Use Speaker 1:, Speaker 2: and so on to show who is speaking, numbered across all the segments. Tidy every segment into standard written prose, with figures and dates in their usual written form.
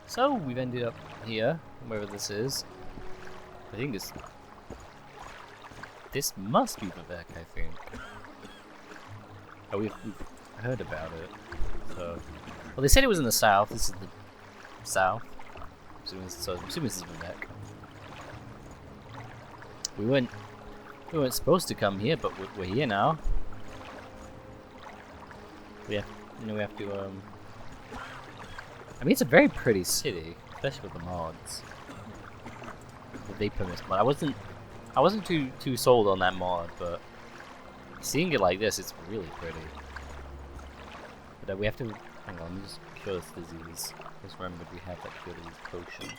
Speaker 1: So we've ended up here, wherever this is. I think this must be Vivek, I think. Oh, we've heard about it. So, well, they said it was in the south. This is the south. So I'm assuming this is Vivek. We weren't supposed to come here, but we're here now. We have to I mean, it's a very pretty city, especially with the mods. The Vapourmist mod. I wasn't too sold on that mod, but seeing it like this, it's really pretty. But we have to hang on. Let me just cure this disease. Just remembered we have that cure disease potion.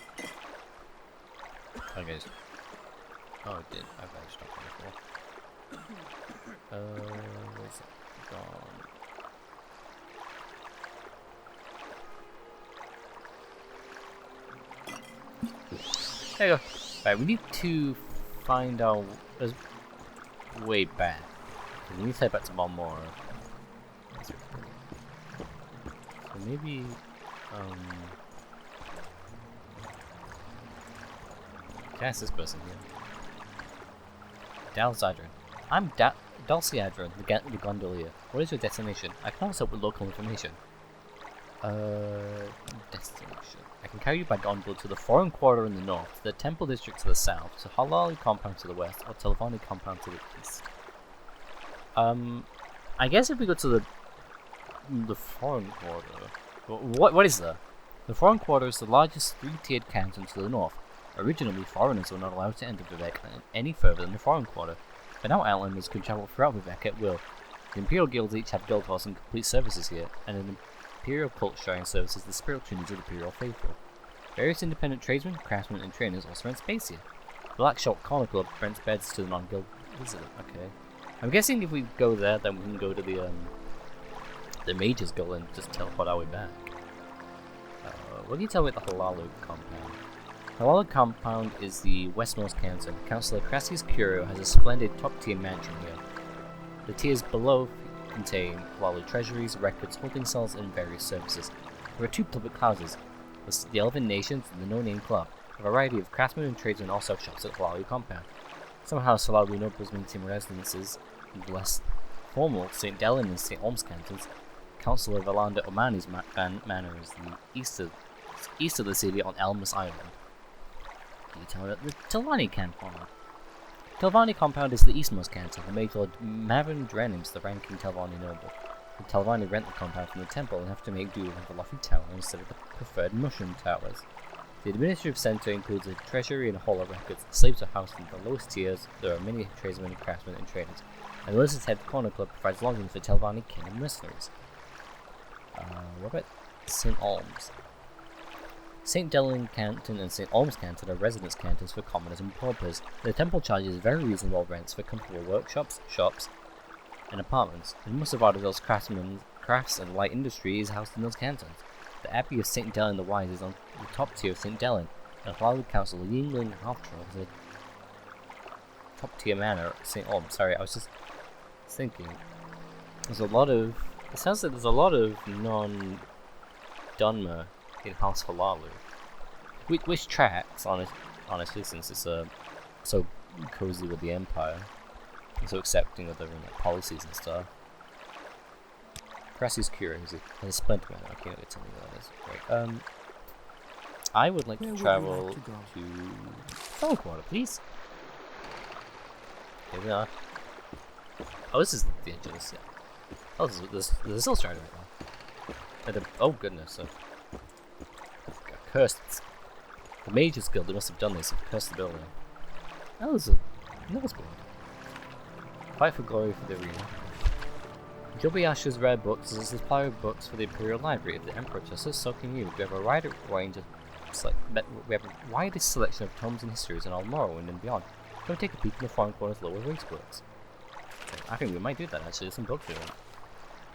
Speaker 1: Okay. Oh, it did. I've actually stopped it before. Where's it gone? There you go. Alright, we need to find our way back. We need to head back to Tel Mora. So maybe, can I ask this person here? Dalsadron. I'm Dalsadron, the gondolier. What is your destination? I can also help with local information. Destination. I can carry you by gondola to the Foreign Quarter in the north, to the Temple District to the south, to Halali Compound to the west, or Telvanni Compound to the east. I guess if we go to the Foreign Quarter, what is that? The Foreign Quarter is the largest three-tiered canton to the north. Originally, foreigners were not allowed to enter Vivek any further than the Foreign Quarter, but now outlanders can travel throughout Vivek at will. The Imperial Guilds each have guild halls and complete services here, and an Imperial cult shrine services the spiritual needs of the Imperial faithful. Various independent tradesmen, craftsmen, and trainers also rent space here. The Black Shop Corner Club rents beds to the non-guild visitor. Okay. I'm guessing if we go there, then we can go to the Mage's Guild and just teleport our way back. What can you tell me about the Halalu compound? Halalu compound is the westmost canton. Councillor Crassius Curio has a splendid top-tier mansion here. The tiers below contain Halalu treasuries, records, holding cells, and various services. There are two public houses, the Elven Nations and the No Name Club. A variety of craftsmen and tradesmen also have shops at Halalu compound. Some house Halalu nobles maintain residences in the less formal St. Delin and St. Olms cantons. Councillor Valanda Omani's manor is the east of the city on Elmus Island. Can you tell me about the Telvanni compound? Telvanni compound is the eastmost canton. The Mage Lord Marin Drenim is the ranking Telvanni noble. The Telvanni rent the compound from the temple and have to make do with the lofty tower instead of the preferred mushroom towers. The administrative centre includes a treasury and a hall of records. Slaves are housed in the lowest tiers. There are many tradesmen, craftsmen, and traders. And the Lizard's Head Corner Club provides lodgings for Telvanni kin and mercenaries. What about St. Olms? St. Delin Canton and St. Olms Canton are residence cantons for commoners and paupers. The temple charges very reasonable rents for comfortable workshops, shops, and apartments. And most of Ardavil's crafts and light industry is housed in those cantons. The Abbey of St. Delin the Wise is on the top tier of St. Delin, and Halalu Council Yingling Halftroll is a top tier manor at St. Olms. Sorry, I was just thinking. It sounds like there's a lot of non-Dunmer in House Halalu. Which tracks, honestly, since it's so cozy with the Empire, and so accepting of their policies and stuff. Crassius Curio has a splendid manor. I can't really tell me what that is. Great. I would like to travel to Foreign Quarter, please. Here we are. Oh, this is the edge of the city. Oh, this is still starting right now. Oh goodness, got cursed. The Mages Guild, they must have done this and cursed the building. That was good. Fight for glory for the arena. Jobayasha's rare books is a supply of books for the Imperial Library. If the Emperor trusts us, so can you. We have a widest selection of tomes and histories in all Morrowind and beyond. Go take a peek in the Foreign Quarter's lower race books. Okay, I think we might do that actually. There's some books here.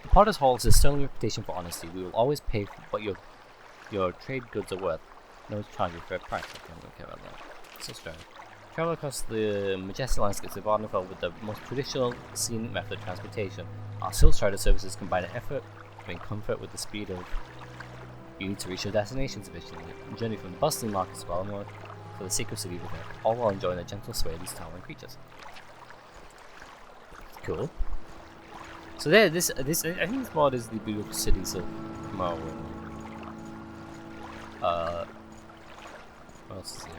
Speaker 1: The Potter's Hall has a sterling reputation for honesty. We will always pay for what your trade goods are worth. No one's charging for a price. Okay, I don't care about that. So strange. Travel across the majestic landscapes of Arden Fel with the most traditional scenic method of transportation. Our Silk Strider services combine an effort between comfort with the speed of You need to reach your destination sufficiently and journey from the bustling markets of Balmor to the sacred city of Dahrk, all while enjoying the gentle sway of these towering creatures. Cool. So there, this I think this mod is the beautiful cities of Morrowind. What else is here?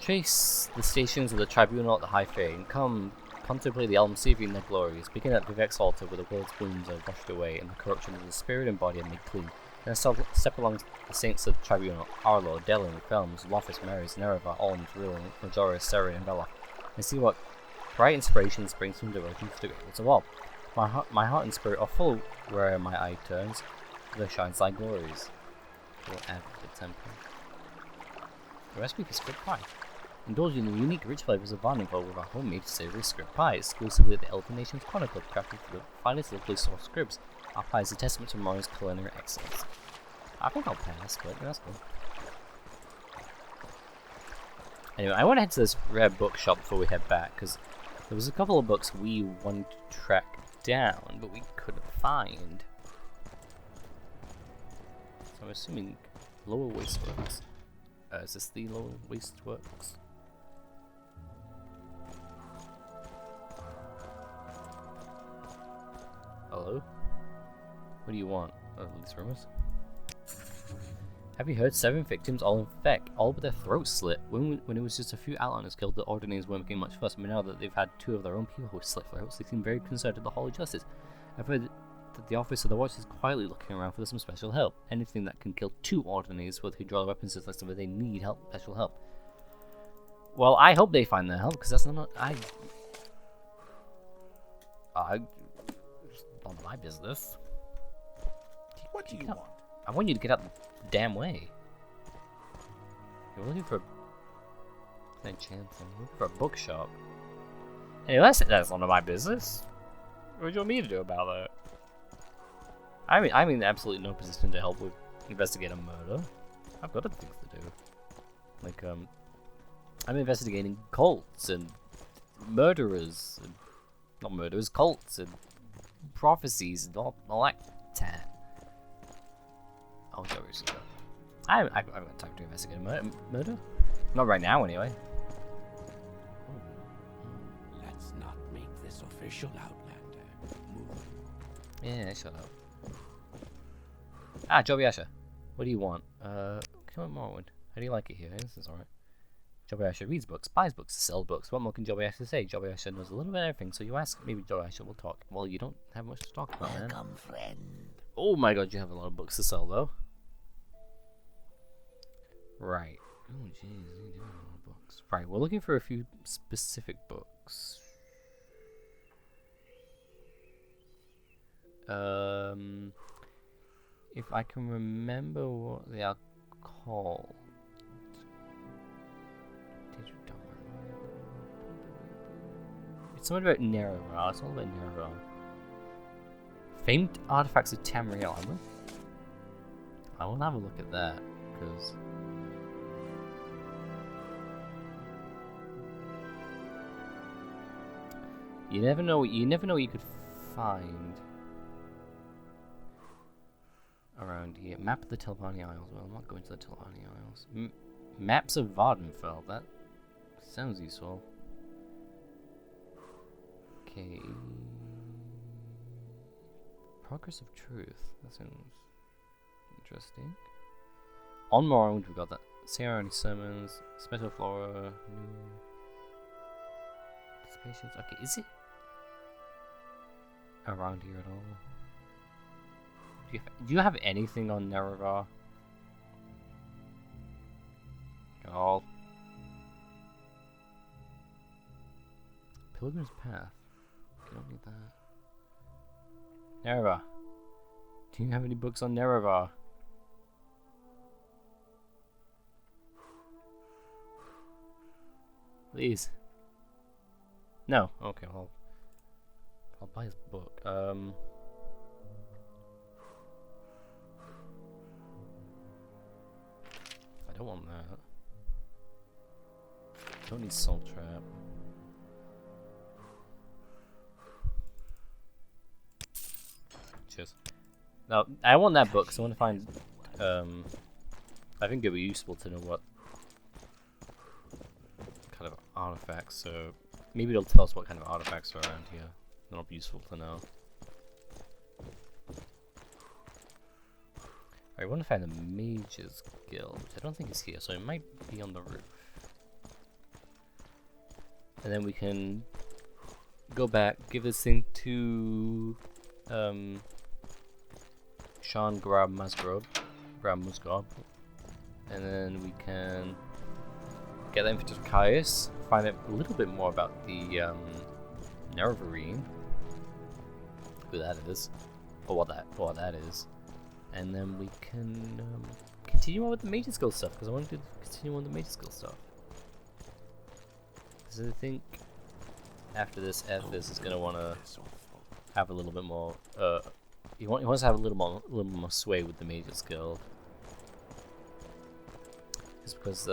Speaker 1: Trace the stations of the Tribunal at the Hive and come contemplate the Elm Saving their glories. Begin at Vivek's altar where the world's wounds are washed away and the corruption of the spirit and body are made clean. Then step along the saints of the Tribunal, Arlo, Delin, Felms, Lophis, Maris, Nerevar, Olm, Rilin, Majoris, Seri, and Bella, and see what bright inspiration springs from devotion to the greatness of all. My heart and spirit are full where my eye turns, there shines thy glories. OAAB Temple. The recipe for script pie. Indulge in the unique rich flavors of Baan with our homemade savory script pie, exclusively at the Elven Nations Chronicle, crafted with the finest locally sourced scripts. Our pie is a testament to Morrowind's culinary excellence. I think I'll pass, but that's cool. Anyway, I want to head to this rare bookshop before we head back, because there was a couple of books we wanted to track down, but we couldn't find. So I'm assuming Lower Wasteworks. Is this the Lower Wasteworks? Hello? What do you want? Oh, these rumors? Have you heard 7 victims all infect, all with their throats slit? When it was just a few outlanders killed, the Ordinaries weren't making much fuss, but now that they've had 2 of their own people who slit throats, they seem very concerned with the Holy Justice. I've heard that the Office of the Watch is quietly looking around for some special help. Anything that can kill 2 Ordinaries who draw their weapons is like something they need special help. Well, I hope they find their help, because that's not... It's not my business.
Speaker 2: What do you want?
Speaker 1: I want you to get out the damn way. You're looking for an enchantment. You're looking for a bookshop. Anyway, that's none of my business. What do you want me to do about that? I'm in absolutely no position to help with investigating a murder. I've got other things to do. Like, I'm investigating cults and murderers. And, not murderers, cults and prophecies and all that tat. I'll go recently. I've got time to investigate a murder. Not right now, anyway.
Speaker 2: Let's not make this official, Outlander. Move.
Speaker 1: Yeah, shut up. Joby Asher. What do you want? Come on, Morrowind. How do you like it here? This is alright. Joby Asher reads books, buys books, sells books. What more can Joby Asher say? Joby Asher knows a little bit of everything, so you ask, maybe Joby Asher will talk. Well, you don't have much to talk about, man.
Speaker 2: Welcome, friend.
Speaker 1: Oh my god, you have a lot of books to sell, though. Right. Oh, jeez, you do have a lot of books. Right, we're looking for a few specific books. If I can remember what they are called. It's something about Nerevarine. It's all about Nerevarine. Famed artifacts of Tamriel. I will have a look at that, because you never know what you could find around here. Map of the Telvanni Isles. Well, I'm not going to the Telvanni Isles. Maps of Vardenfell. That sounds useful. Okay. Progress of Truth. That sounds interesting. On Morrowind, we've got that. Sarah Sermons, Special Flora, new Anticipations. Okay, is it around here at all? Do you have anything on Nerevar? At all? Pilgrim's Path. Okay, don't need that. Nerevar. Do you have any books on Nerevar? Please. No. Okay, well, I'll buy his book. I don't want that. Don't need Soul Trap. Cheers. Now, I want that book, so I want to find, I think it'd be useful to know what kind of artifacts, so maybe it'll tell us what kind of artifacts are around here. That'll be useful to know. I want to find the Mage's Guild. I don't think it's here, so it might be on the roof. And then we can go back, give this thing to Sean Grab Musgrove, and then we can get that info to Caius, find out a little bit more about the Nerevarine, who that is, or what that is, and then we can continue on with the Mage's Guild stuff, because I want to continue on the Mage's Guild stuff. Because I think after this, Ethes is gonna want to have a little bit more. He wants to have a little more sway with the Mage's Guild. Just because,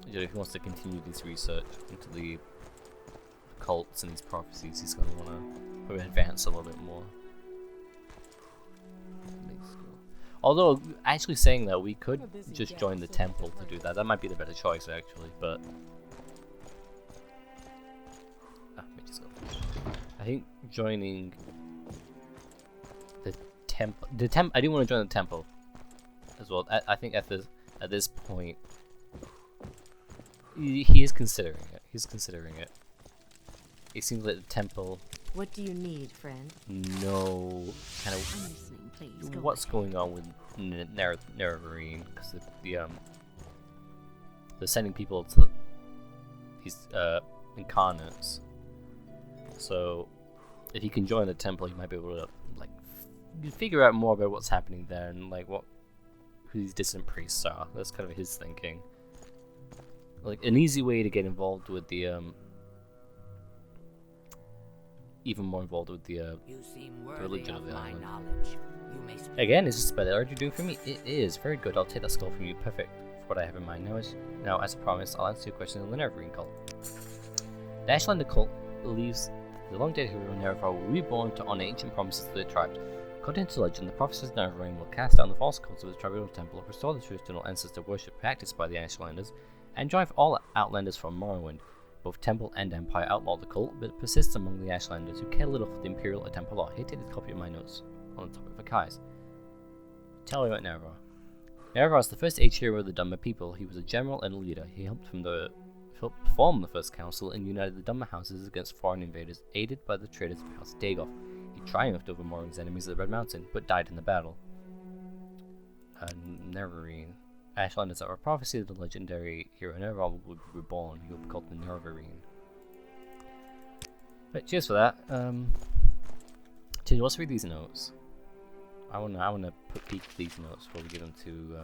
Speaker 1: if he wants to continue this research into the cults and these prophecies, he's gonna want to advance a little bit more. Although, actually saying that, we could just join the temple to do that. That might be the better choice, actually, but I think joining the temple. I do want to join the temple as well. I think at this point, he is considering it. He's considering it. It seems like the temple.
Speaker 3: What do you need, friend?
Speaker 1: No kind of.
Speaker 3: I'm listening, please. Go
Speaker 1: What's
Speaker 3: ahead.
Speaker 1: going on with Nerevarine? Because they're sending people to these incarnates. So if he can join the temple, he might be able to like figure out more about what's happening there and like who these distant priests are. That's kind of his thinking. Like an easy way to get involved with the even more involved with the
Speaker 4: You seem worthy
Speaker 1: religion of
Speaker 4: of
Speaker 1: the
Speaker 4: my
Speaker 1: island.
Speaker 4: knowledge. You may speak.
Speaker 1: Again, is this better? Are you doing for me? It is very good. I'll take that skull from you. Perfect for what I have in mind. Now, as promised, I'll answer your question on the Nerevarine cult. The Ashlander cult believes the long-dead hero Nerevar will be reborn to honor ancient promises to the tribes. According to legend, the prophecies of Nerevarine will cast down the false gods of the Tribunal Temple, restore the traditional ancestor worship practiced by the Ashlanders, and drive all Outlanders from Morrowind. Both Temple and Empire outlaw the cult, but it persists among the Ashlanders who care little for the Imperial or Temple law. Here, take this copy of my notes on the topic for Caius. Tell me about Nerevar. Nerevar was the first age hero of the Dunmer people. He was a general and leader. He helped form the First Council and united the Dunmer houses against foreign invaders, aided by the traders of House Dagon. He triumphed over Morrowind's enemies at the Red Mountain, but died in the battle. Nerevarine. Ashlanders are a prophecy that the legendary hero Nerevar will be reborn. He will be called the Nerevarine. But cheers for that. Let's read these notes. I wanna peek these notes before we give them to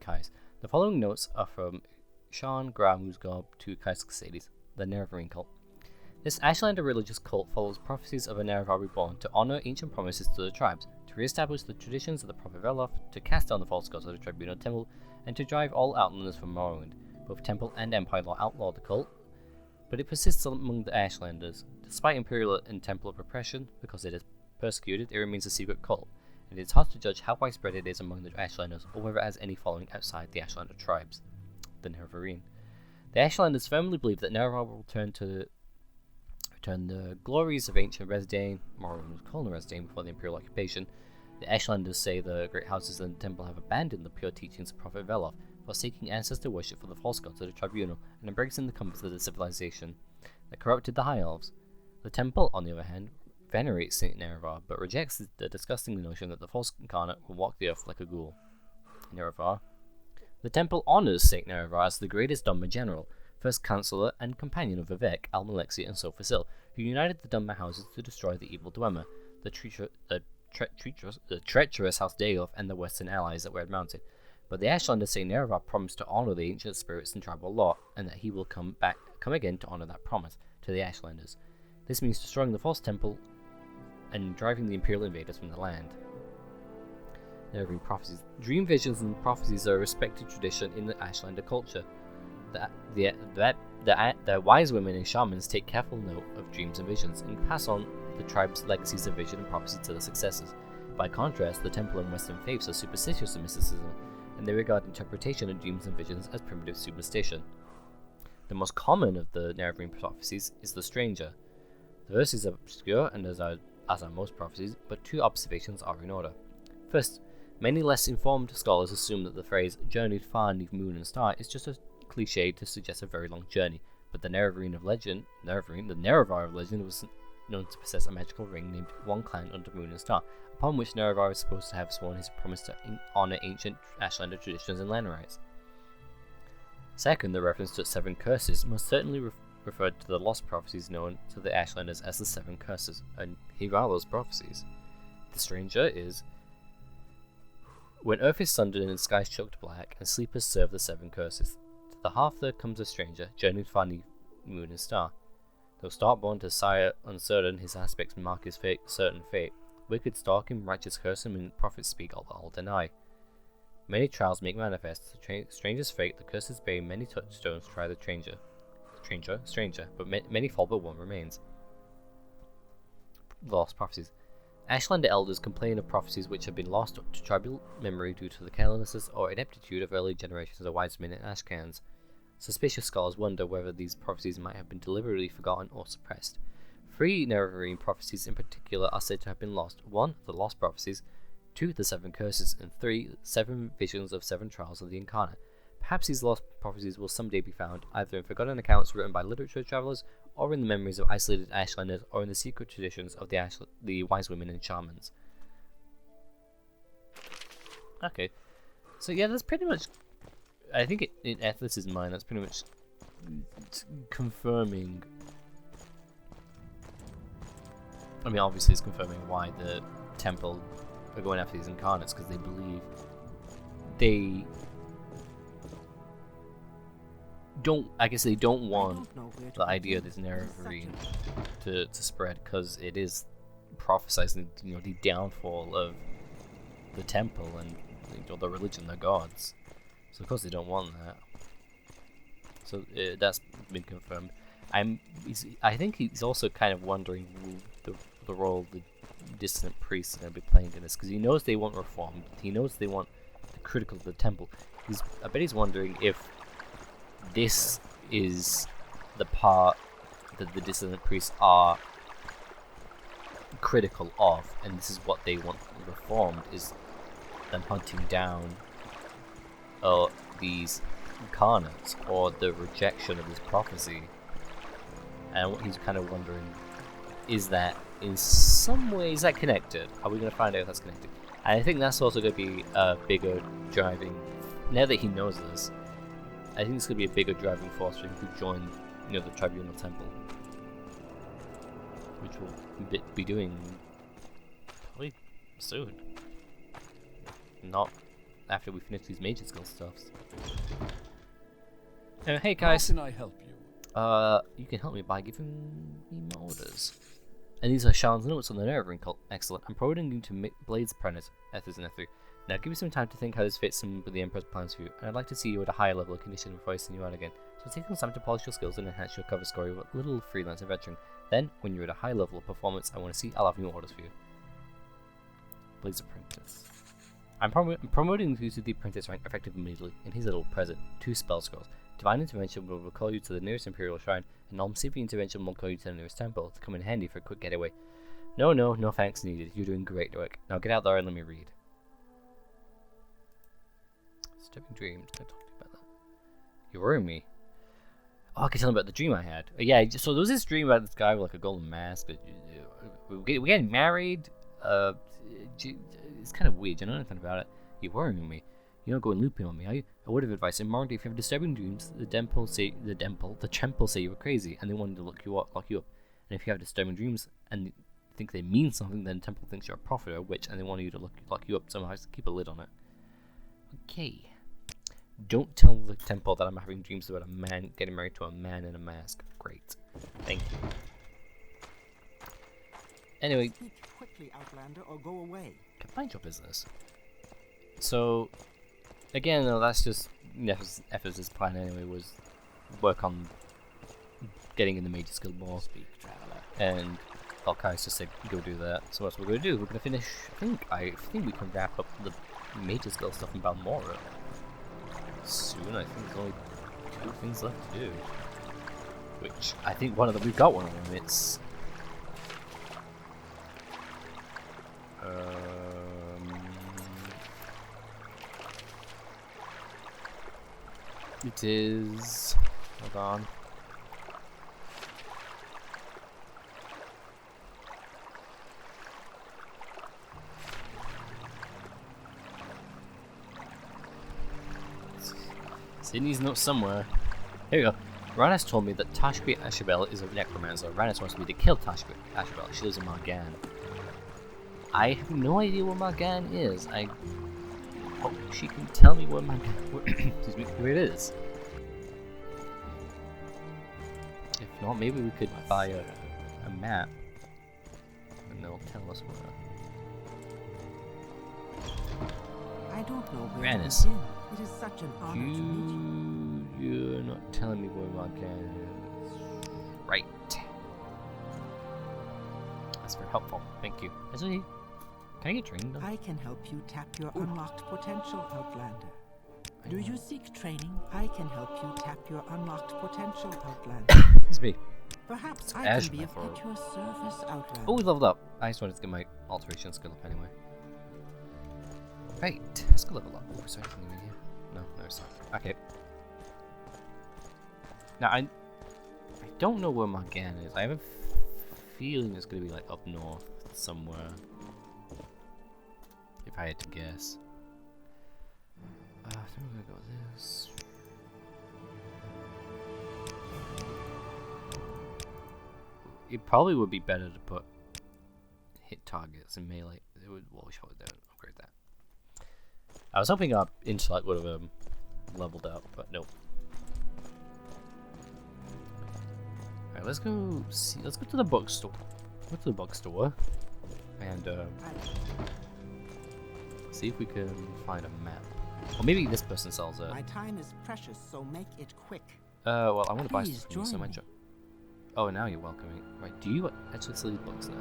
Speaker 1: Caius. The following notes are from Sean Gramusgob to Caius Casades, the Nerevarine cult. This Ashlander religious cult follows prophecies of a Nerevar reborn to honor ancient promises to the tribes, to re-establish the traditions of the Prophet Veloth, to cast down the false gods of the Tribunal Temple, and to drive all Outlanders from Morrowind. Both Temple and Empire law outlaw the cult, but it persists among the Ashlanders. Despite Imperial and Temple repression, because it is persecuted, it remains a secret cult, and it is hard to judge how widespread it is among the Ashlanders, or whether it has any following outside the Ashlander tribes. The Nerevarine. The Ashlanders firmly believe that Nerevar will return the glories of ancient Resdayn. Morrowind was called Resdayn before the Imperial occupation. The Ashlanders say the great houses and the temple have abandoned the pure teachings of Prophet Veloth, forsaking ancestor worship for the false gods of the Tribunal and embracing the compass of the civilization that corrupted the High Elves. The temple, on the other hand, venerates Saint Nerevar, but rejects the disgusting notion that the false incarnate will walk the earth like a ghoul. Nerevar. The temple honors Saint Nerevar as the greatest Dunmer general, first councillor and companion of Vivek, Almalexia, and Sophasil, who united the Dunmer houses to destroy the evil Dwemer, the treacherous House Dagon, and the Western allies at Red Mountain. But the Ashlanders say Nerevar promised to honor the ancient spirits and tribal law, and that he will come again to honor that promise to the Ashlanders. This means destroying the false temple and driving the Imperial invaders from the land. Nerevarine prophecies. Dream visions and prophecies are a respected tradition in the Ashlander culture. The wise women and shamans take careful note of dreams and visions and pass on the tribe's legacies of vision and prophecy to their successors. By contrast, the Temple and Western faiths are superstitious of mysticism, and they regard interpretation of dreams and visions as primitive superstition. The most common of the Nerevarine prophecies is the Stranger. The verse is obscure, and as are most prophecies, but 2 observations are in order. First, many less informed scholars assume that the phrase "journeyed far 'neath moon and star" is just a cliche to suggest a very long journey, but the Nerevarine of legend, the Nerevar of legend, was known to possess a magical ring named One Clan Under Moon and Star, upon which Nerevar is supposed to have sworn his promise to honor ancient Ashlander traditions and land rights. Second, the reference to 7 curses most certainly referred to the lost prophecies known to the Ashlanders as the 7 curses, and here are those prophecies. The Stranger is: when earth is sundered and skies choked black, and sleepers serve the 7 curses. To the half there comes a stranger, journeyed far 'neath moon and star. Though starborn to sire uncertain, his aspects mark his certain fate. Wicked stalk him, righteous curse him, and prophets speak, all deny. Many trials make manifest the stranger's fate, the curses bear many touchstones try the stranger, but many fall, but one remains. Lost prophecies. Ashlander elders complain of prophecies which have been lost to tribal memory due to the carelessness or ineptitude of early generations of wise men and Ashkans. Suspicious scholars wonder whether these prophecies might have been deliberately forgotten or suppressed. 3 Nerevarine prophecies in particular are said to have been lost. 1. The lost prophecies, 2. The 7 curses, and 3. 7 visions of 7 trials of the incarnate. Perhaps these lost prophecies will someday be found, either in forgotten accounts written by literature travelers, or in the memories of isolated Ashlanders, or in the secret traditions of the wise women and shamans. Okay, so yeah, that's pretty much, I think in Ethes' mind, that's pretty much confirming, I mean obviously it's confirming why the Temple are going after these incarnates, because they believe they don't want the idea of this Nerevarine to spread, because it is prophesizing, the downfall of the Temple and the religion, the gods. So of course they don't want that. So that's been confirmed. I think he's also kind of wondering the role the dissident priests are going to be playing in this, because he knows they want reform. He knows they want the critical of the Temple. I bet he's wondering if this is the part that the dissident priests are critical of, and this is what they want reformed, is them hunting down these incarnates, or the rejection of this prophecy. And what he's kind of wondering, is that in some way, is that connected? Are we going to find out if that's connected? And I think that's also going to be a bigger driving, now that he knows this, I think it's going to be a bigger driving force for him to join, the Tribunal Temple, which we'll be doing probably soon. Not after we finish these major skill stuffs. Hey guys.
Speaker 2: How can I help you?
Speaker 1: You can help me by giving me more orders. And these are Sean's notes on the Nerevarine cult. Excellent. I'm promoting you to Blades Apprentice, Ethes and Ether. Now give me some time to think how this fits in with the Emperor's plans for you, and I'd like to see you at a higher level of condition before I send you out again. So take some time to polish your skills and enhance your cover story with a little freelance adventuring. Then, when you're at a high level of performance I want to see, I'll have new orders for you. Blades Apprentice. I'm promoting you to the apprentice rank effective immediately. In his little present, 2 spell scrolls. Divine Intervention will recall you to the nearest Imperial Shrine, and Almsippi Intervention will call you to the nearest temple to come in handy for a quick getaway. No thanks needed. You're doing great work. Now get out there and let me read. Disturbing dreams. Can I talk to you about that? You're worrying me. Oh, I can tell him about the dream I had. Yeah, so there was this dream about this guy with like a golden mask. We're getting married. It's kind of weird. You know nothing about it. You're worrying me. You're not going looping on me, are you? A word of advice: in Morrowind, if you have disturbing dreams, the temple say you were crazy, and they wanted to lock you up. And if you have disturbing dreams and think they mean something, then the temple thinks you're a prophet or a witch, and they want you to lock you up somehow. So keep a lid on it. Okay. Don't tell the temple that I'm having dreams about a man getting married to a man in a mask. Great. Thank you. Anyway.
Speaker 5: Speak quickly, Outlander, or go away.
Speaker 1: Mind your business. So, again, no, that's just Ethes' plan anyway, was work on getting in the major skill more.
Speaker 2: Speak, traveler.
Speaker 1: And Well, Caius just said go do that. So what we're gonna do? We're gonna finish. I think we can wrap up the Mage's Guild stuff in Baan Mora soon. I think there's only 2 things left to do. Which I think one of them we've got one of them. It's it is. Hold on. Sydney's note somewhere. Here we go. Ranis told me that Tashkri Ashabel is a necromancer. Ranis wants me to kill Tashkri Ashabel. She lives in Margan. I have no idea where Margan is. I hope she can tell me where Margan excuse me, where it is. If not, maybe we could buy a map and they'll tell us where.
Speaker 5: I don't know where
Speaker 1: Ranis.
Speaker 5: to begin. It is such an honor to meet you.
Speaker 1: You're not telling me where Margan is. Right. That's very helpful. Thank you. Actually, can I get training done?
Speaker 5: I can help you tap your unlocked potential, Outlander. Do you seek training? I can help you tap your unlocked potential, Outlander.
Speaker 1: Excuse me.
Speaker 5: Perhaps
Speaker 1: Let's
Speaker 5: I
Speaker 1: ash
Speaker 5: can be
Speaker 1: my
Speaker 5: of
Speaker 1: throat.
Speaker 5: at your service, Outlander.
Speaker 1: Oh, we leveled up. I just wanted to get my alteration skill up anyway. Right. Let's go level up. Oh, sorry, anything in here? No, it's not. Okay. Now, I don't know where Margan is. I have a feeling it's going to be like up north somewhere. If I had to guess. I think we're going to go with this. It probably would be better to put hit targets in melee. It would show it down. Upgrade that. I was hoping our intellect would have leveled up, but nope. Alright, let's go see. Let's go to the bookstore. Go to the bookstore and see if we can find a map. Or maybe this person sells it.
Speaker 5: My time is precious, so make it quick.
Speaker 1: Well, I want to buy
Speaker 5: Please
Speaker 1: stuff from you, so
Speaker 5: join
Speaker 1: I might
Speaker 5: me.
Speaker 1: try. Oh, now you're welcoming. Right, do you actually sell these books now?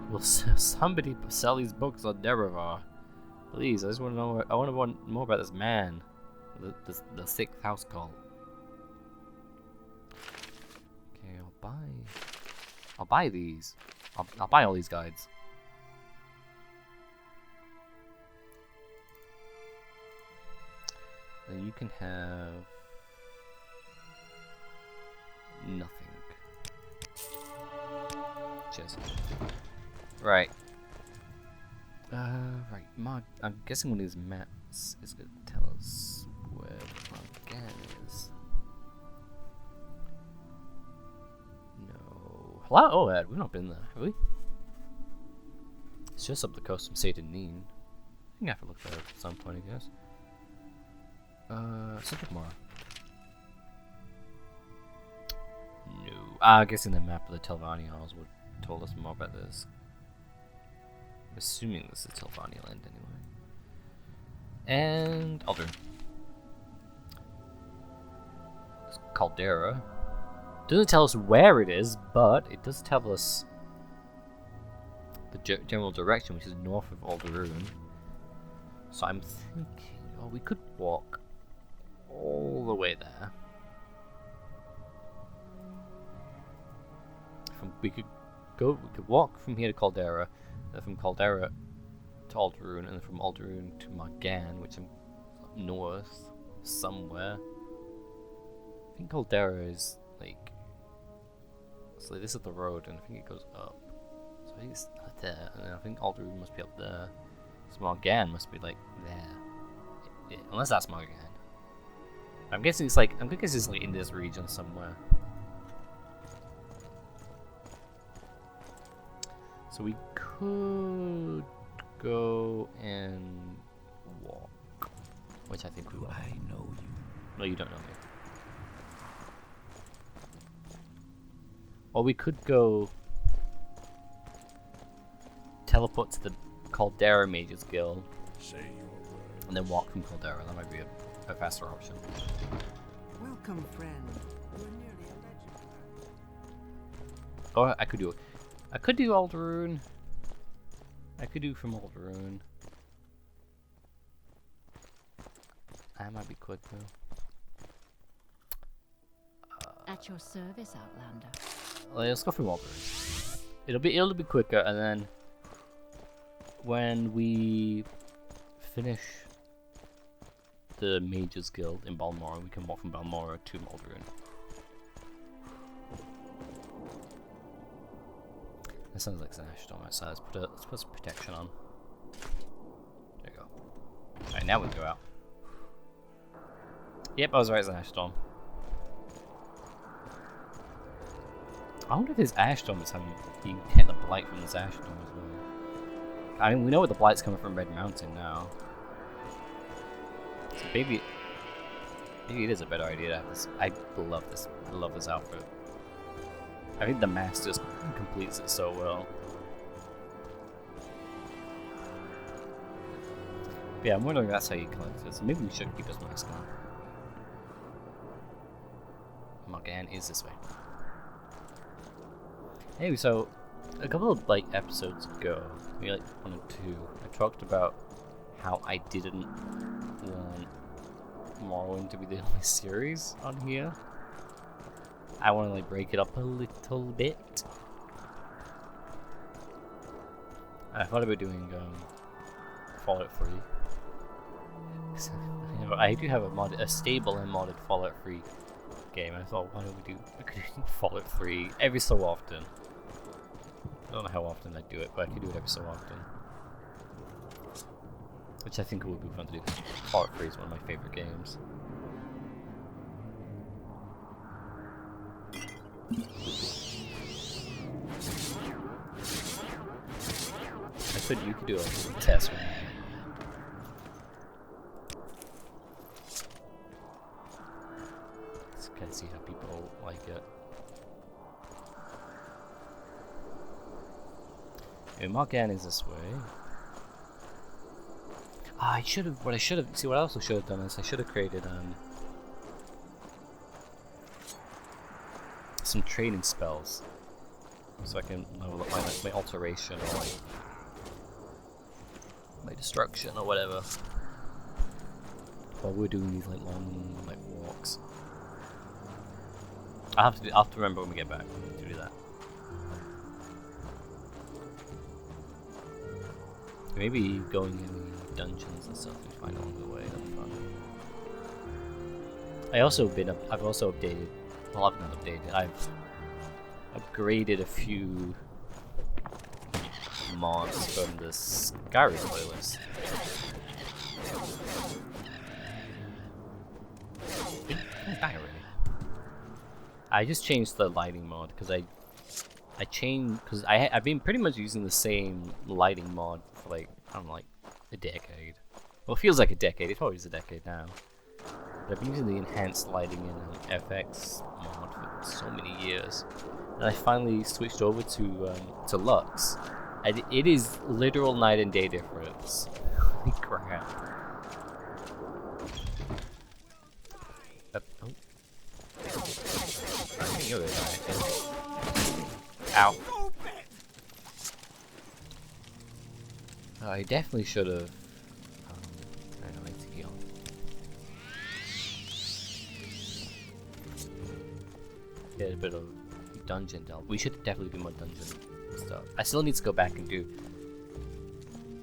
Speaker 1: Will somebody sell these books on Nerevarine? Please, I just want to know. I want to know more about this man, the sixth house cult. Okay, I'll buy these. I'll buy all these guides. Then you can have nothing. Cheers. Right. Right. I'm guessing one of these maps is going to tell us where Margan is. No. Hello, OAAB. We've not been there, have we? It's just up the coast from Satan Neen. I think I have to look there at some point, I guess. Central Mora. No. I'm guessing the map of the Telvanni Isles would told us more about this. I'm assuming this is Telvanni land anyway. And Aldrin. It's Caldera. Doesn't tell us where it is, but it does tell us the general direction, which is north of Alderaan. So I'm thinking, oh, we could walk all the way there. We could walk from here to Caldera, then from Caldera to Alderaan, and then from Alderaan to Margan, which is up north somewhere. I think Caldera is like, so this is the road, and I think it goes up. So I think it's up there, and then I think Alderaan must be up there. So Margan must be like there, unless that's Margan. I'm guessing it's like in this region somewhere. So we could go and walk, which I think we will.
Speaker 2: I know you.
Speaker 1: No, you don't know me. Or we could go teleport to the Caldera Mage's Guild
Speaker 2: Say your word.
Speaker 1: and then walk from Caldera. That might be a faster option.
Speaker 5: Welcome, friend. You're nearly a legend.
Speaker 1: Or I could do Alderune. I could do from Alderune. That might be quick though.
Speaker 3: At your service, Outlander.
Speaker 1: Let's go from Alderune. It'll be quicker, and then when we finish the Mages Guild in Baan Mora, we can walk from Baan Mora to Alderune. That sounds like an Ashdom outside. Let's put some protection on. There you go. Alright, now we can go out. Yep, I was right, it's an Ashdom. I wonder if this Ashdom is having being hit the blight from this Ashdom as well. I mean, we know where the blight's coming from Red Mountain now. So maybe it is a better idea to have this. I love this. I love this outfit. I think the mask just completes it so well. But yeah, I'm wondering if that's how you collect it. So maybe we should keep this mask on. Morgan is this way. Anyway, so a couple of episodes ago, maybe 1 or 2, I talked about how I didn't want Morrowind to be the only series on here. I want to break it up a little bit. I thought about doing Fallout 3. So, I do have a stable and modded Fallout 3 game. I thought, why don't we do Fallout 3 every so often? I don't know how often I do it, but I can do it every so often. Which I think would be fun to do. Fallout 3 is one of my favorite games. You could do a test run. Just kind of see how people like it. Okay, Morgan is this way. I should have. What I also should have done is I should have created some training spells, so I can level up my alteration or my destruction or whatever. While we're doing these long walks. I'll have to remember when we get back to do that. Maybe going in the dungeons and stuff we find along the way. That'll be fun. I've also updated. Well, I've not updated. I've upgraded a few mods from the Skyrim playlist. I just changed the lighting mod because I've been pretty much using the same lighting mod for I don't know, a decade. Well, it feels like a decade. It probably is a decade now. But I've been using the enhanced lighting in FX mod for so many years, and I finally switched over to Lux. And it is literal night and day difference. Holy crap! Oh. You're gonna die, I think. Ow. I definitely should have. I don't know, to heal. Get a bit of dungeon delve. We should definitely do more dungeon stuff. I still need to go back and do.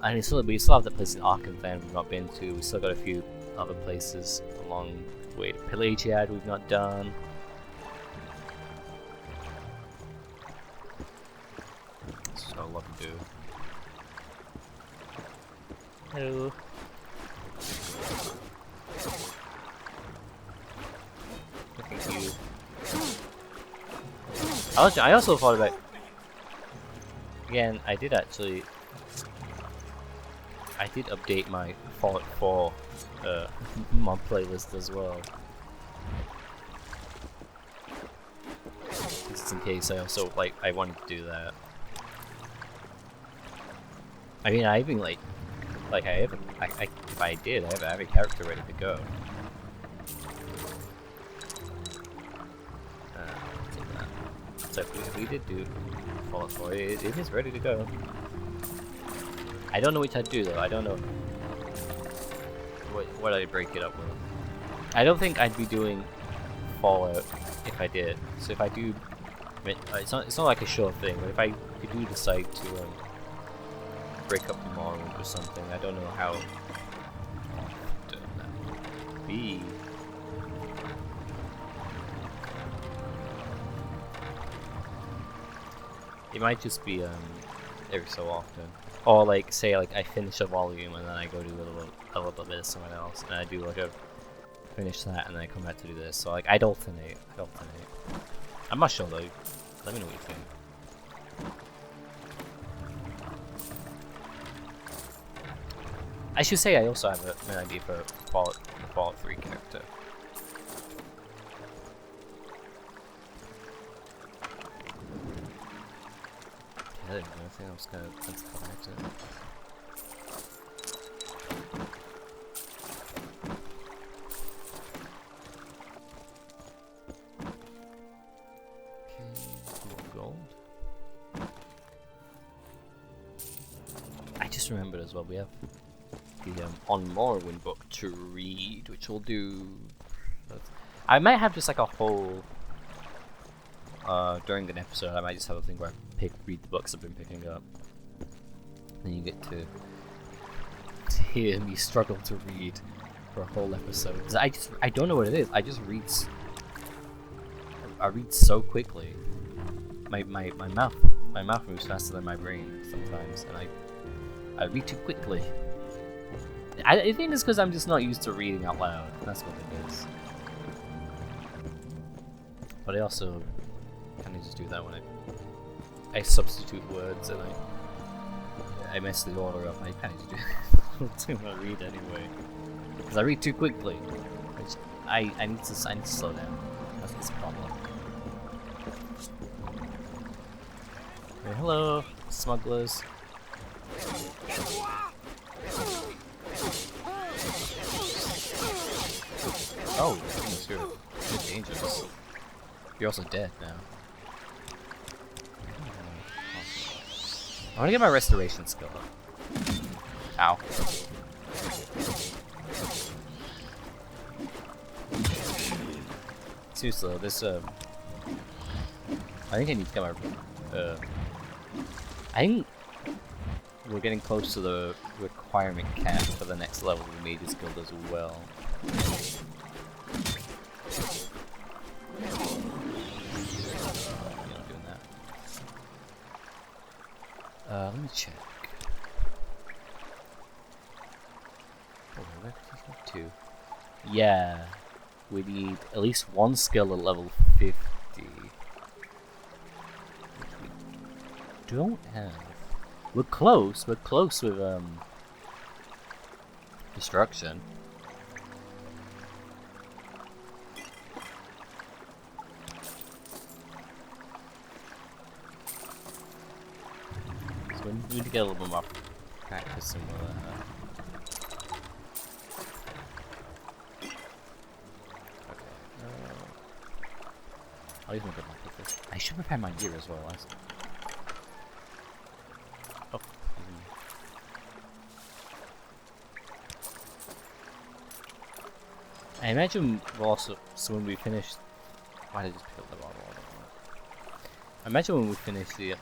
Speaker 1: And we still have the place in Arrukinns we've not been to. We still got a few other places along the way to Pelagiad we've not done. Still got a lot to do. Hello. Looking cute. I also thought about. Again, I did update my Fallout 4 mod playlist as well. Just in case I also I wanted to do that. I mean, I even if I did, I have a character ready to go. Take that. So if we did do Fallout 4, it is ready to go. I don't know which I'd do though. I don't know what I'd break it up with. I don't think I'd be doing Fallout if I did. So if I do, it's not like a sure thing. But if I do decide to break up Morrowind or something, I don't know how often that would be. It might just be every so often, or like say like I finish a volume and then I go do a little bit of someone else, and I do like a finish that and then I come back to do this. So like I'd alternate. I'm not sure though. Let me know what you think. I should say I also have an idea for the Fallout 3 character. I don't know, I think I was gonna connect it. Okay, gold. I just remembered as well, we have the On Morrowind book to read, which we'll do. I might have just like a whole during an episode. I might just have a thing where I read the books I've been picking up. Then you get to hear me struggle to read for a whole episode. Cause I don't know what it is. I just read. I read so quickly. My mouth moves faster than my brain sometimes, and I read too quickly. I think it's because I'm just not used to reading out loud. That's what it is. But I also kind of just do that when I substitute words and I mess the order up. I kind of just do when I read anyway, because I read too quickly. Which I need to slow down. That's the problem. Hey, hello, smugglers. Oh, goodness, you're dangerous. You're also dead now. I want to get my restoration skill up. Ow. Seriously, this I think I need to get my I think we're getting close to the requirement cap for the next level of the Mage's Guild as well. Let me check. Oh, where did he go to? Yeah, we need at least one skill at level 50. Which we don't have. We're close with destruction. We need to get a little bit more practice with okay. I'll even go back with this. I should prepare my gear as well. Oh. I imagine we'll also. So when we finish. Why did I just pick up the bottle? I imagine when we finish the.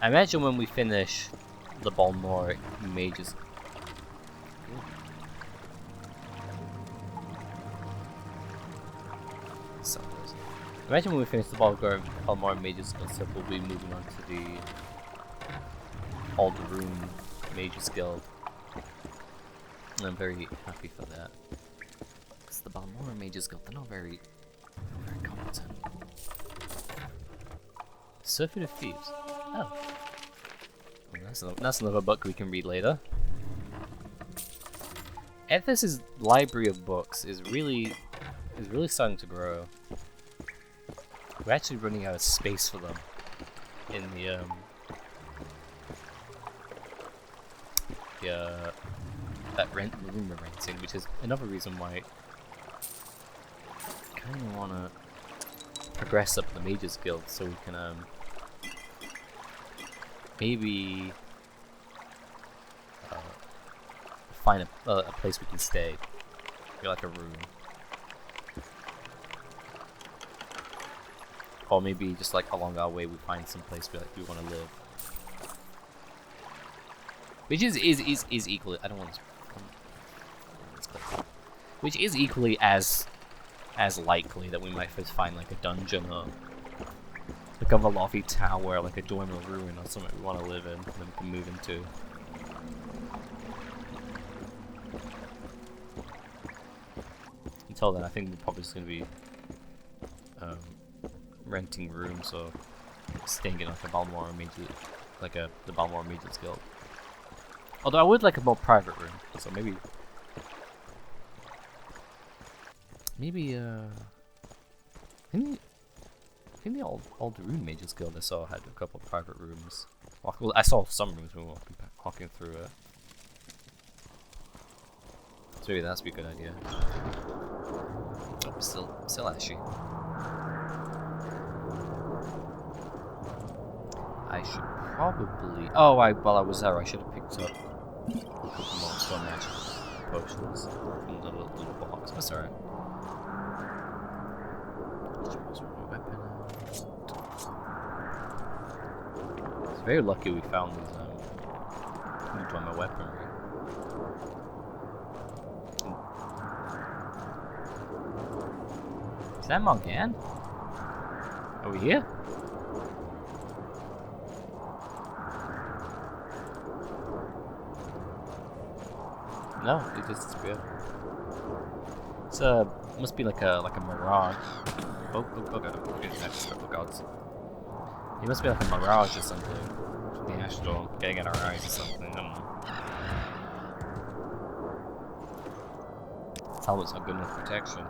Speaker 1: I imagine when we finish the Balmoric Mages. Imagine when we finish the Balmoric Mages concept, we'll be moving on to the Alderoon Mages Guild. And I'm very happy for that. Because the Balmoric Mages Guild, they're not very competent. Surfeit of Thieves. Oh. Well, that's another book we can read later. Ethes' library of books is really starting to grow. We're actually running out of space for them in the room we're renting, which is another reason why kind of want to progress up the Mages Guild so we can maybe find a place we can stay. Maybe like a room. Or maybe just like along our way we find some place we want to live. Which is equally, I don't want to, which is equally as likely that we might first find like a dungeon or like a lofty tower, like a dormer ruin or something we want to live in, and then we can move into. Until then, I think we're probably just going to be renting rooms or staying in like a Balmora Mages, the Balmora Mages Guild. Although I would like a more private room, so maybe I think the old Rune Mages Guild I saw had a couple of private rooms. Well, I saw some rooms when we were walking through it. So maybe that'd be a good idea. Oh, still ashy. I should probably. Oh, while I was there, I should have picked up a couple more stone magic potions from the little box. That's alright. It's very lucky we found these into my weaponry. Is that Morgan? Are we here? No, it just disappeared. It's must be like a mirage. Oh god, oh gods. It must be like a mirage or something. From the ash storm getting in our eyes or something. I don't know. Helmet's not good enough protection.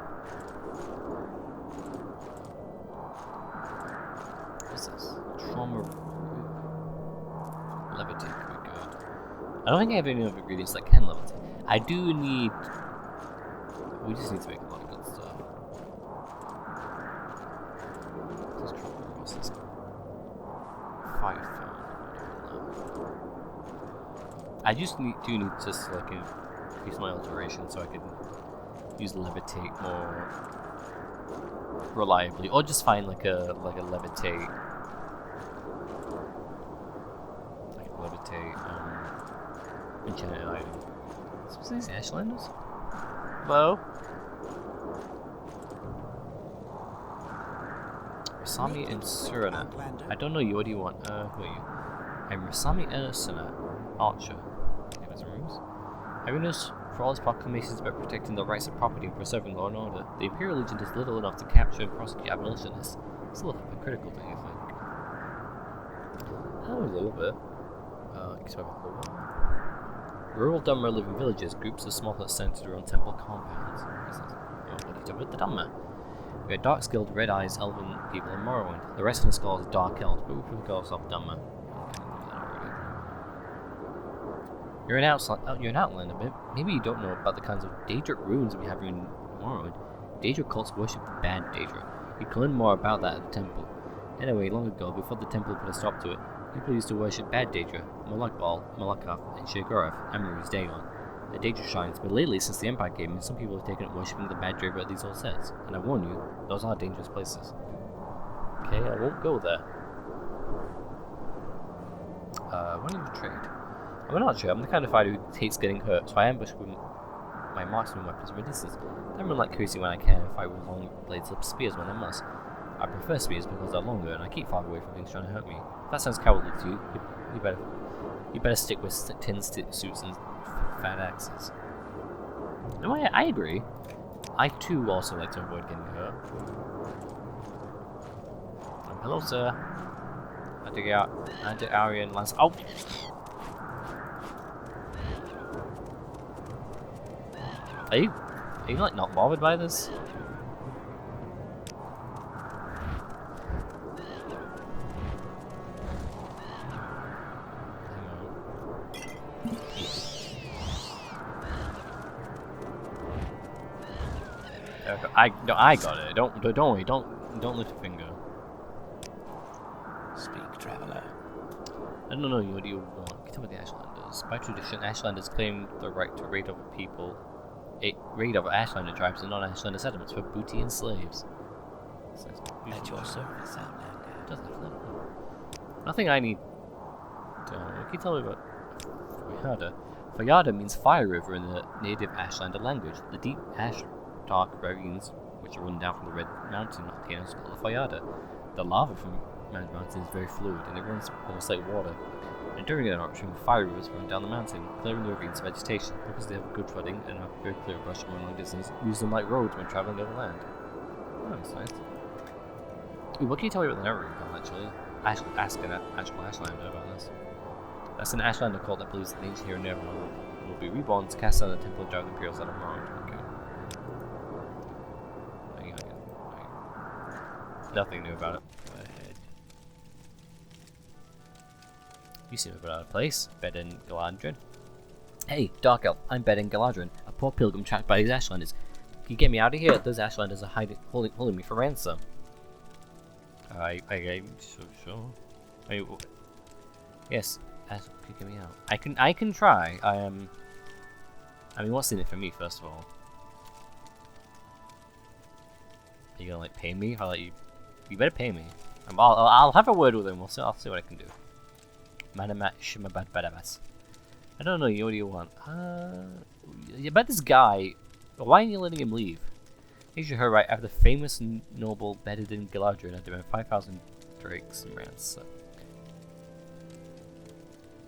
Speaker 1: What's this? Trauma. Levitate could be good. I don't think I have any other ingredients that can levitate. I do need. We just need to make a lot of good stuff. What's this? Fire fan. I just do need just like increase my alteration so I can use levitate more reliably, or just find like a levitate. Enchanted item. What's these Ashlands? Hello? Rasami and Surana. I don't know you, what do you want? Who are you? I'm Rasami Ursuna, Archer. Okay, there's rooms. Having noticed for all his proclamations about protecting the rights of property and preserving law and order, the Imperial Legion does little enough to capture and prosecute abolitionists. It's a little bit critical, don't you think? Oh, a little bit. Rural Dunmer live in villages, groups of small huts centered around temple compounds. What are you talking about the Dunmer? We are dark skilled, red eyes, elven people in Morrowind. The rest of the skull is dark elves, but we prefer to call ourselves Dunmer. You're an outlander, but maybe you don't know about the kinds of Daedric runes we have in Morrowind. Daedric cults worship bad Daedra. You can learn more about that at the temple. Anyway, long ago, before the temple put a stop to it, people used to worship bad Daedra, Malakbal, Malakath, and Sheagorath, Amaru's Dagon. The Daedra shrines, but lately, since the Empire came in, some people have taken up worshipping the bad Daedra at these old sets. And I warn you, those are dangerous places. Okay, I won't go there. Why don't you trade? I'm not sure, I'm the kind of fighter who hates getting hurt, so I ambush with my marksman weapons from a distance. I don't like cursing when I can and fight with long blades of spears when I must. I prefer spears because they're longer and I keep far away from things trying to hurt me. If that sounds cowardly to you, you better stick with tin suits and fat axes. No, I agree. I too also like to avoid getting hurt. Hello, sir. Anti-Aryan Lance. Oh! Are you like not bothered by this? No, I got it. Don't worry. Don't lift a finger.
Speaker 2: Speak, traveler.
Speaker 1: I don't know what do you want. Can you tell me the Ashlanders? By tradition, Ashlanders claim the right to raid over people. Raid over Ashlander tribes and non-Ashlander settlements for booty and slaves.
Speaker 2: At your service, Outlander.
Speaker 1: Doesn't have that. Nothing I need. Can you tell me about Fayada? Fayada means fire river in the native Ashlander language. The deep Dark ravines, which are run down from the Red Mountain volcanoes, called the Fayada. The lava from Mad Mountain is very fluid, and it runs almost like water. And during an eruption, fire rivers run down the mountain, clearing the ravines of vegetation. Because they have good flooding and a very clear brush from a long distance, use them like roads when traveling over land. Oh, that's nice. Ooh, what can you tell me about the Nerevarine Fel, actually? Ask an actual Ashlander about this. That's an Ashlander cult that believes that the ancient hero Nerevarine will be reborn to cast down the temple and drive the Imperials out of Morrowind. Okay. Nothing new about it.
Speaker 2: Go ahead.
Speaker 1: You seem a bit out of place. Bed in Galadrin. Hey, Dark Elf, I'm Bed in Galadrin, a poor pilgrim trapped by these Ashlanders. Can you get me out of here? Those Ashlanders are holding me for ransom. Sure. Yes, can you get me out? I can try. I mean, what's in it for me, first of all? Are you gonna like pay me? I'll let you. You better pay me. I'll have a word with him. I'll see what I can do. I don't know. What do you want? About this guy. Why aren't you letting him leave? Here's your right. I have the famous noble bedded in Galadrin. I demand 5,000 drakes and rants.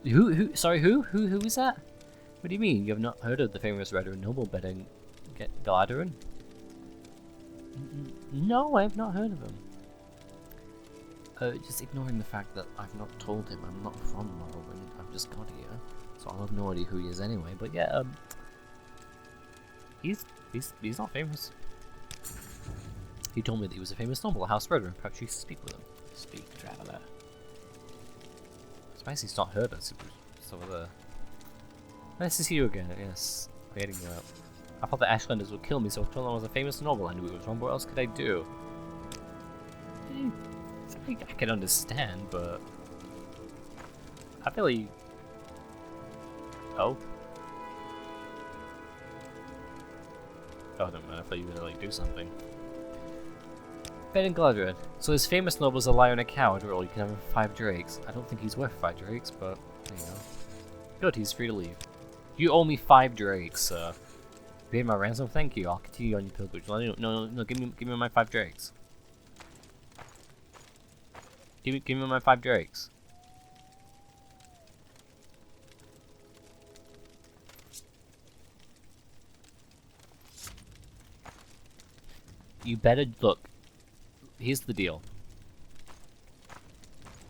Speaker 1: Who? Sorry, who? Who is that? What do you mean? You have not heard of the famous writer noble bedding Galadrin? No, I have not heard of him. Just ignoring the fact that I've not told him I'm not from Morrowind. I've just got here, so I'll have no idea who he is anyway. But yeah, he's not famous. He told me that he was a famous noble, a house brother, and perhaps you should speak with him.
Speaker 2: Speak, traveler.
Speaker 1: Surprised he's not heard us. It's over there. Nice to see you again. Yes, waiting you up. I thought the Ashlanders would kill me, so I told them I was a famous noble. I knew it was wrong. What else could I do? I can understand, but I feel like. Oh, never mind. I thought you were gonna like do something. Bed in Galadrin. So his famous noble is a liar and a coward, or you can have 5 drakes. I don't think he's worth 5 drakes, but there you go. Good, he's free to leave. You owe me 5 drakes, sir. You paid my ransom. Thank you. I'll continue on your pilgrimage. No. Give me my 5 drakes. Give me my 5 drakes. You better look. Here's the deal.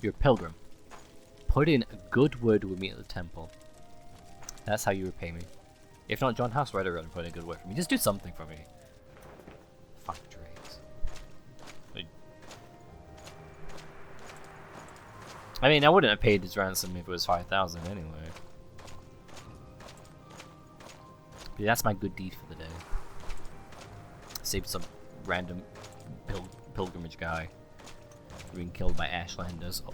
Speaker 1: You're a pilgrim. Put in a good word with me at the temple. That's how you repay me. If not, John House Rider and put in a good word for me. Just do something for me. 5 drakes. I mean, I wouldn't have paid his ransom if it was 5,000 anyway. But that's my good deed for the day. Saved some random pilgrimage guy being killed by Ashlanders. Oh.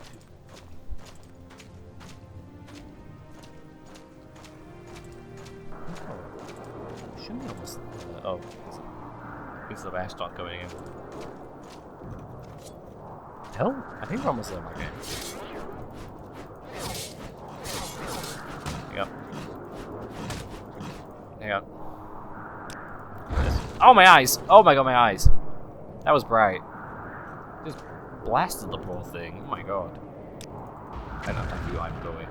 Speaker 1: Shouldn't be almost. Oh, pieces of ash start going in. Hell, I think we're almost there, my game. Yep. Hang on. Oh, my eyes! Oh my god, my eyes! That was bright. Just blasted the poor thing. Oh my god. I don't know how I'm going.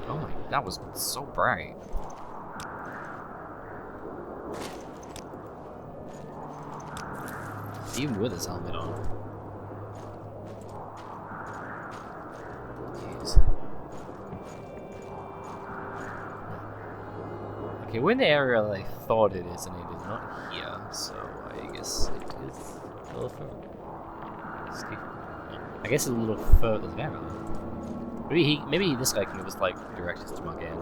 Speaker 1: Oh my, that was so bright. Even with his helmet on. Jeez. Okay, we're in the area that I thought it is, and it is not here, so I guess it is a little further. I guess it's a little further there. Maybe this guy can give us like directions to Mark in. I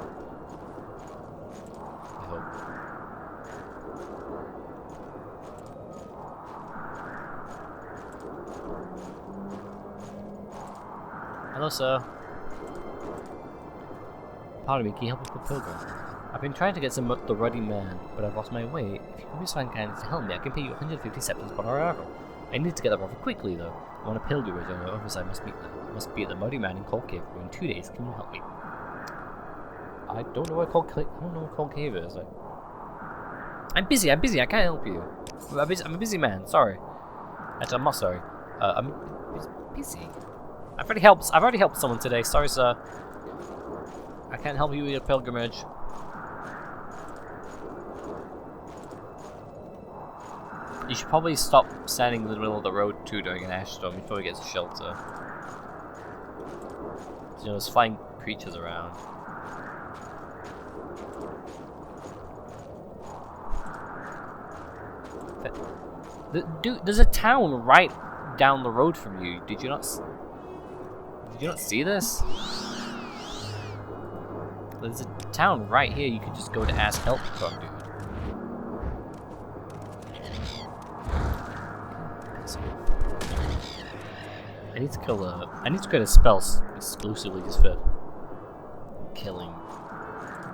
Speaker 1: hope. Hello, sir. Pardon me, can you help us with Pilgrim? I've been trying to get some the Ruddy Man, but I've lost my way. If you can be so kind to help me, I can pay you 150 septims per hour. I need to get that rather quickly, though. I'm on a pilgrimage, and the others I must be at the Muddy Man in Cold Cave in 2 days. Can you help me? I don't know where Cold Cave is. I'm busy. I can't help you. I'm a busy man. Sorry. Actually, I'm not sorry. I'm busy. I've already helped someone today. Sorry, sir. I can't help you with your pilgrimage. You should probably stop standing in the middle of the road too during an ash storm before we get to shelter. You know, there's flying creatures around. Dude, there's a town right down the road from you. Did you not see this? There's a town right here you could just go to ask help from, dude. I need to create a spell exclusively just for killing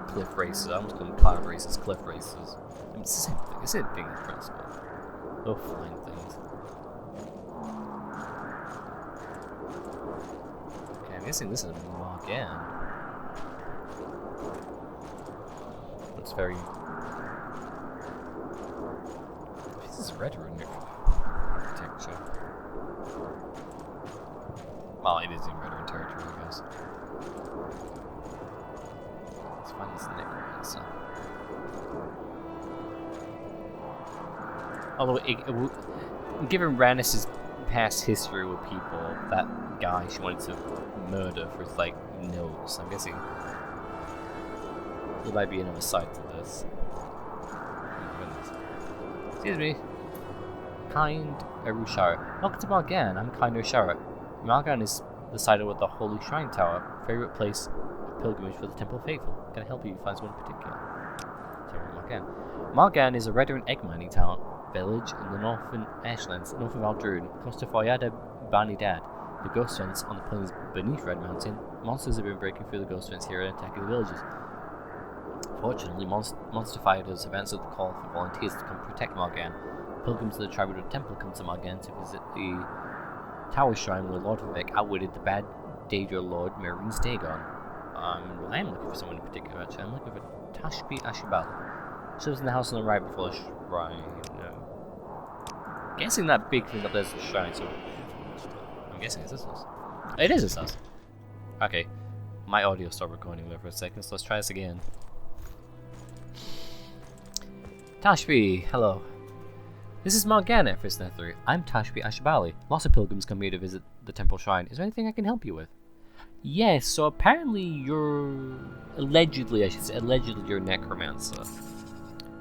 Speaker 1: cliff races. I almost call them cloud races, cliff races. I mean, it's the same thing. It's the same thing in principle. They're flying things. Okay, I'm guessing this is Morgan. It's very... This is red runic architecture. Well, it is in Red territory, I guess. Let's find this necromancer. Although, given Rannis's past history with people, that guy she wanted to murder for his, like, nose, I'm guessing there might be another side to this. Excuse me. Kind Arushara. Welcome to Morgan. I'm Kind Arushara. Morgan is the site with the Holy Shrine Tower, favorite place of pilgrimage for the Temple Faithful. Can I help you find one in particular? Morgan is a red and egg mining town village in the northern Ashlands, north of Aldrune, close to Foyada Bani Dad. The ghost fence on the plains beneath Red Mountain. Monsters have been breaking through the ghost fence here and attacking the villages. Fortunately, monster fighters have answered the call for volunteers to come protect Morgan. Pilgrims to the Tribunal Temple come to Morgan to visit the Tower Shrine where Lord Vivek outwitted the bad Daedra Lord Marines Dagon. I am looking for someone in particular, actually. I'm looking for Tashbi Ashbal. She lives in the house on the right before the shrine. Guessing that big thing up there's the shrine, so I'm guessing it's this house. It is this house. Okay, my audio stopped recording there for a second, so let's try this again. Tashbi, hello. This is Morgan at First Nether. I'm Tashbi Ashbali. Lots of pilgrims come here to visit the temple shrine. Is there anything I can help you with? Yes, so apparently you're... Allegedly you're a necromancer.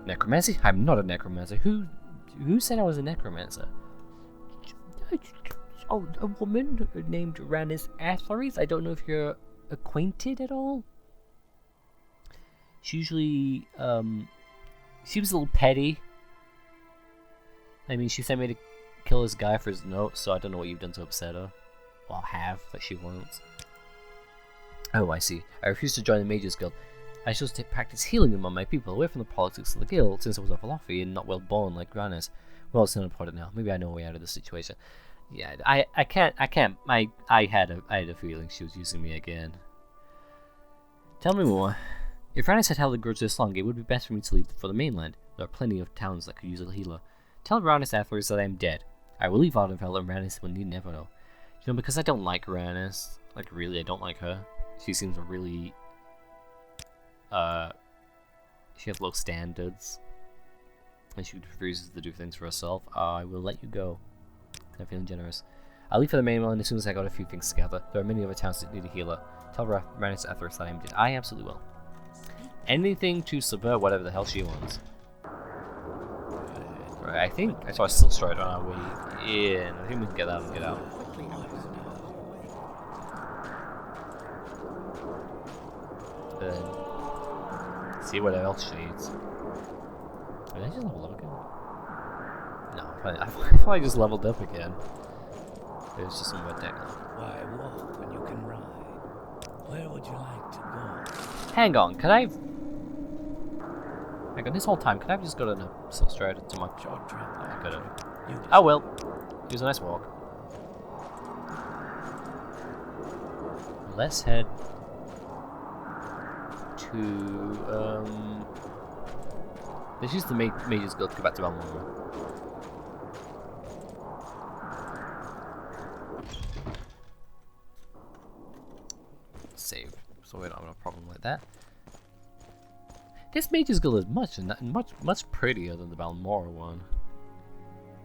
Speaker 1: Necromancy? I'm not a necromancer. Who said I was a necromancer? Oh, a woman named Rannis Atheres? I don't know if you're acquainted at all? She usually, she was a little petty. I mean, she sent me to kill this guy for his note, so I don't know what you've done to upset her. Well, have, that she wants. Oh, I see. I refuse to join the Mages Guild. I chose to practice healing among my people, away from the politics of the guild, since I was awful offy and not well born like Rannis. Well, it's not important now. Maybe I know a way out of this situation. Yeah, I can't. I had a feeling she was using me again. Tell me more. If Rannis had held the grudge this long, it would be best for me to leave for the mainland. There are plenty of towns that could use a healer. Tell Rannis afterwards that I am dead. I will leave Ardenfell and Rannis will need never know. You know, because I don't like Rannis. Like, really, I don't like her. She seems really... she has low standards. And she refuses to do things for herself. I will let you go. I'm feeling generous. I'll leave for the mainland as soon as I got a few things together. There are many other towns that need a healer. Tell Rannis afterwards that I am dead. I absolutely will. Anything to subvert whatever the hell she wants. Right, I think I saw a still stride on our way in. I think we can get out and get out. Then see what else she needs. Did I just level up again? No, I thought I just leveled up again. There's just some red deck.
Speaker 2: Why walk when you can run? Where would you like to go?
Speaker 1: Hang on, can I... Hang on, this whole time, could I have just gotten a sort of straight into my...
Speaker 2: Short trip.
Speaker 1: I could have.
Speaker 2: You
Speaker 1: Oh well. It was a nice walk. Let's head to, let's use the Mage's Guild to go back to Baan Mora. Save, so we don't have a problem like that. This Mage's Guild is much prettier than the Baan Mora one.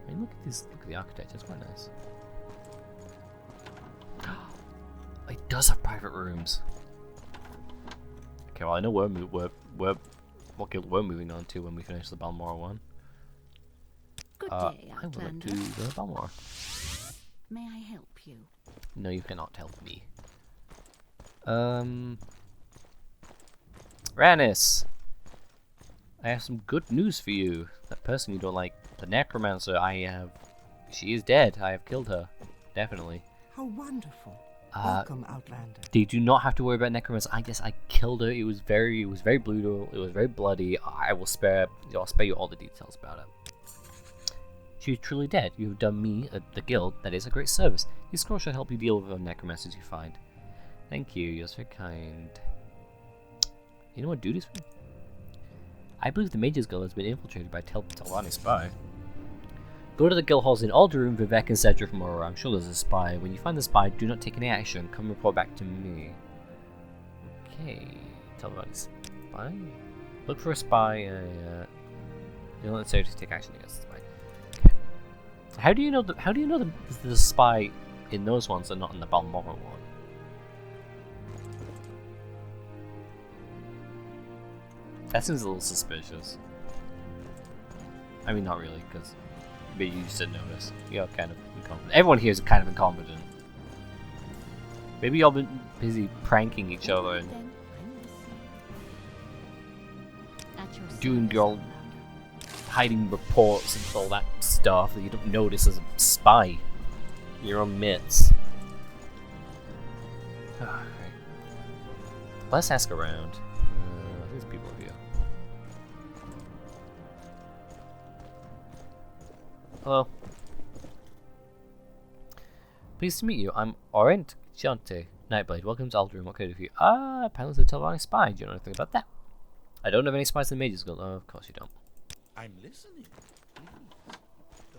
Speaker 1: I mean, look at this. Look at the architecture. It's quite nice. It does have private rooms. Okay, well I know what guild we're moving on to when we finish the Baan Mora one.
Speaker 3: Good day,
Speaker 1: I would like
Speaker 3: Outlander.
Speaker 1: to go to Baan Mora.
Speaker 3: May I help you?
Speaker 1: No, you cannot help me. Rannis! I have some good news for you. That person you don't like, the necromancer, she is dead. I have killed her. Definitely.
Speaker 5: How wonderful. Welcome, Outlander.
Speaker 1: They do not have to worry about necromancer. I guess I killed her. It was very brutal. It was very bloody. I'll spare you all the details about it. She is truly dead. You have done me, the guild, that is a great service. This scroll shall help you deal with the necromancers you find. Thank you. You're so kind. You know what duties for? I believe the Mage's Guild has been infiltrated by Telvanni spy. Go to the guild halls in Alderroom, Vivek, and Cedric Mora. I'm sure there's a spy. When you find the spy, do not take any action. Come report back to me. Okay. Telvanni spy? Look for a spy. You're not necessarily to take action against the spy. Okay. How do you know the spy in those ones and not in the Baan Mora one? That seems a little suspicious. I mean, not really, because maybe you just didn't notice. You're kind of incompetent. Everyone here is kind of incompetent. Maybe y'all been busy pranking each other and
Speaker 3: Then I will see. At your
Speaker 1: doing
Speaker 3: service,
Speaker 1: your
Speaker 3: Outlander.
Speaker 1: hiding reports and all that stuff that you don't notice as a spy. Your own mitts. Right. Let's ask around. There's people here. Hello. Pleased to meet you. I'm Orient Chante, Nightblade. Welcome to Alderroom. What can I do for you? Apparently the Telvanni spy. Do you know anything about that? I don't have any spies in the Mage's Guild. Oh, of course you don't.
Speaker 2: I'm listening. Please.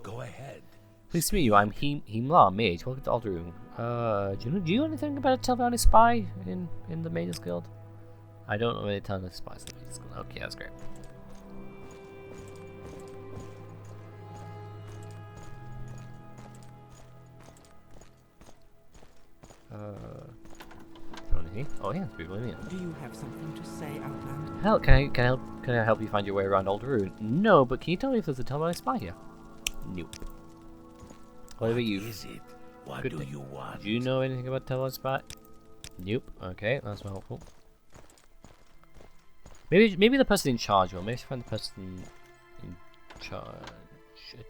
Speaker 2: Go ahead.
Speaker 1: Pleased to meet you. I'm Himla, Mage. Welcome to Alderroom. Do you know anything about a Telvanni spy in the Mage's Guild? I don't know any Telvanni spies in the Mage's Guild. Okay, that's great. Anything? Oh yeah, people in here.
Speaker 5: Do you have something to say, Outlander?
Speaker 1: Hell, can I help you find your way around Alderroom? No, but can you tell me if there's a Telvanni spy here? Nope. What about you?
Speaker 2: Is it? What
Speaker 1: Good
Speaker 2: do
Speaker 1: day.
Speaker 2: you want?
Speaker 1: Do you know anything about Telvanni spy? Nope. Okay, that's helpful. Maybe the person in charge, or maybe find the person in charge.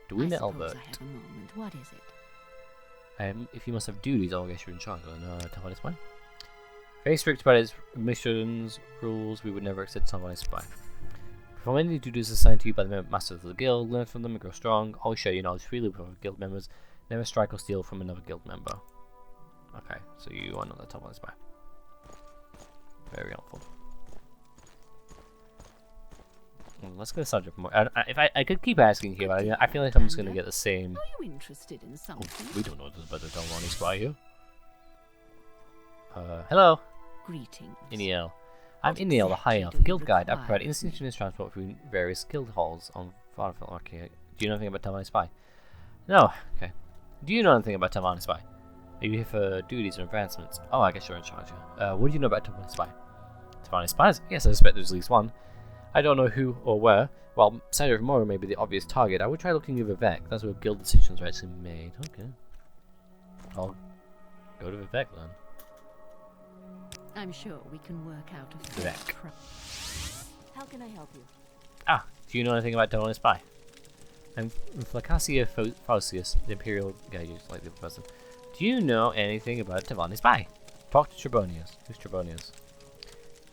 Speaker 1: Edwina
Speaker 3: I suppose
Speaker 1: Albert.
Speaker 3: I have a moment. What is it?
Speaker 1: If you must have duties, I'll guess you're in charge. Telvanni spy. Very strict about his missions, rules. We would never accept Telvanni spy. Perform any duties assigned to you by the masters of the guild. Learn from them and grow strong. Always share your knowledge freely with other guild members. Never strike or steal from another guild member. Okay, so you are not the Telvanni spy. Very helpful. Well, let's go to subject more. If I could keep asking here, but I feel like I'm just going to get the same.
Speaker 3: Are you interested in
Speaker 1: Oh,
Speaker 3: something?
Speaker 1: we don't know what about the Telvanni spy here. Hello,
Speaker 3: Greetings.
Speaker 1: Iniel. I'm
Speaker 3: What
Speaker 1: Iniel, the High
Speaker 3: exactly
Speaker 1: Elf,
Speaker 3: do you
Speaker 1: guild guide. I
Speaker 3: require
Speaker 1: provide
Speaker 3: from me?
Speaker 1: instantaneous transport between various guild halls on Farfel. Okay, do you know anything about Telvanni spy? No. Okay. Do you know anything about Telvanni spy? Are you here for duties or advancements? Oh, I guess you're in charge. What do you know about Telvanni spy? Telvanni spies? Yes, I suspect there's at least one. I don't know who or where. While Senator Mora may be the obvious target, I would try looking at Vivek. That's where guild decisions are actually made. Okay. I'll go to Vivek then.
Speaker 3: I'm sure we can work out a
Speaker 1: Vivek.
Speaker 3: fair pro- How can I help you?
Speaker 1: Ah, do you know anything about Telvanni spy? I'm Flacasia Faucius, the Imperial guy, like the other person. Do you know anything about Telvanni spy? Talk to Trebonius. Who's Trebonius?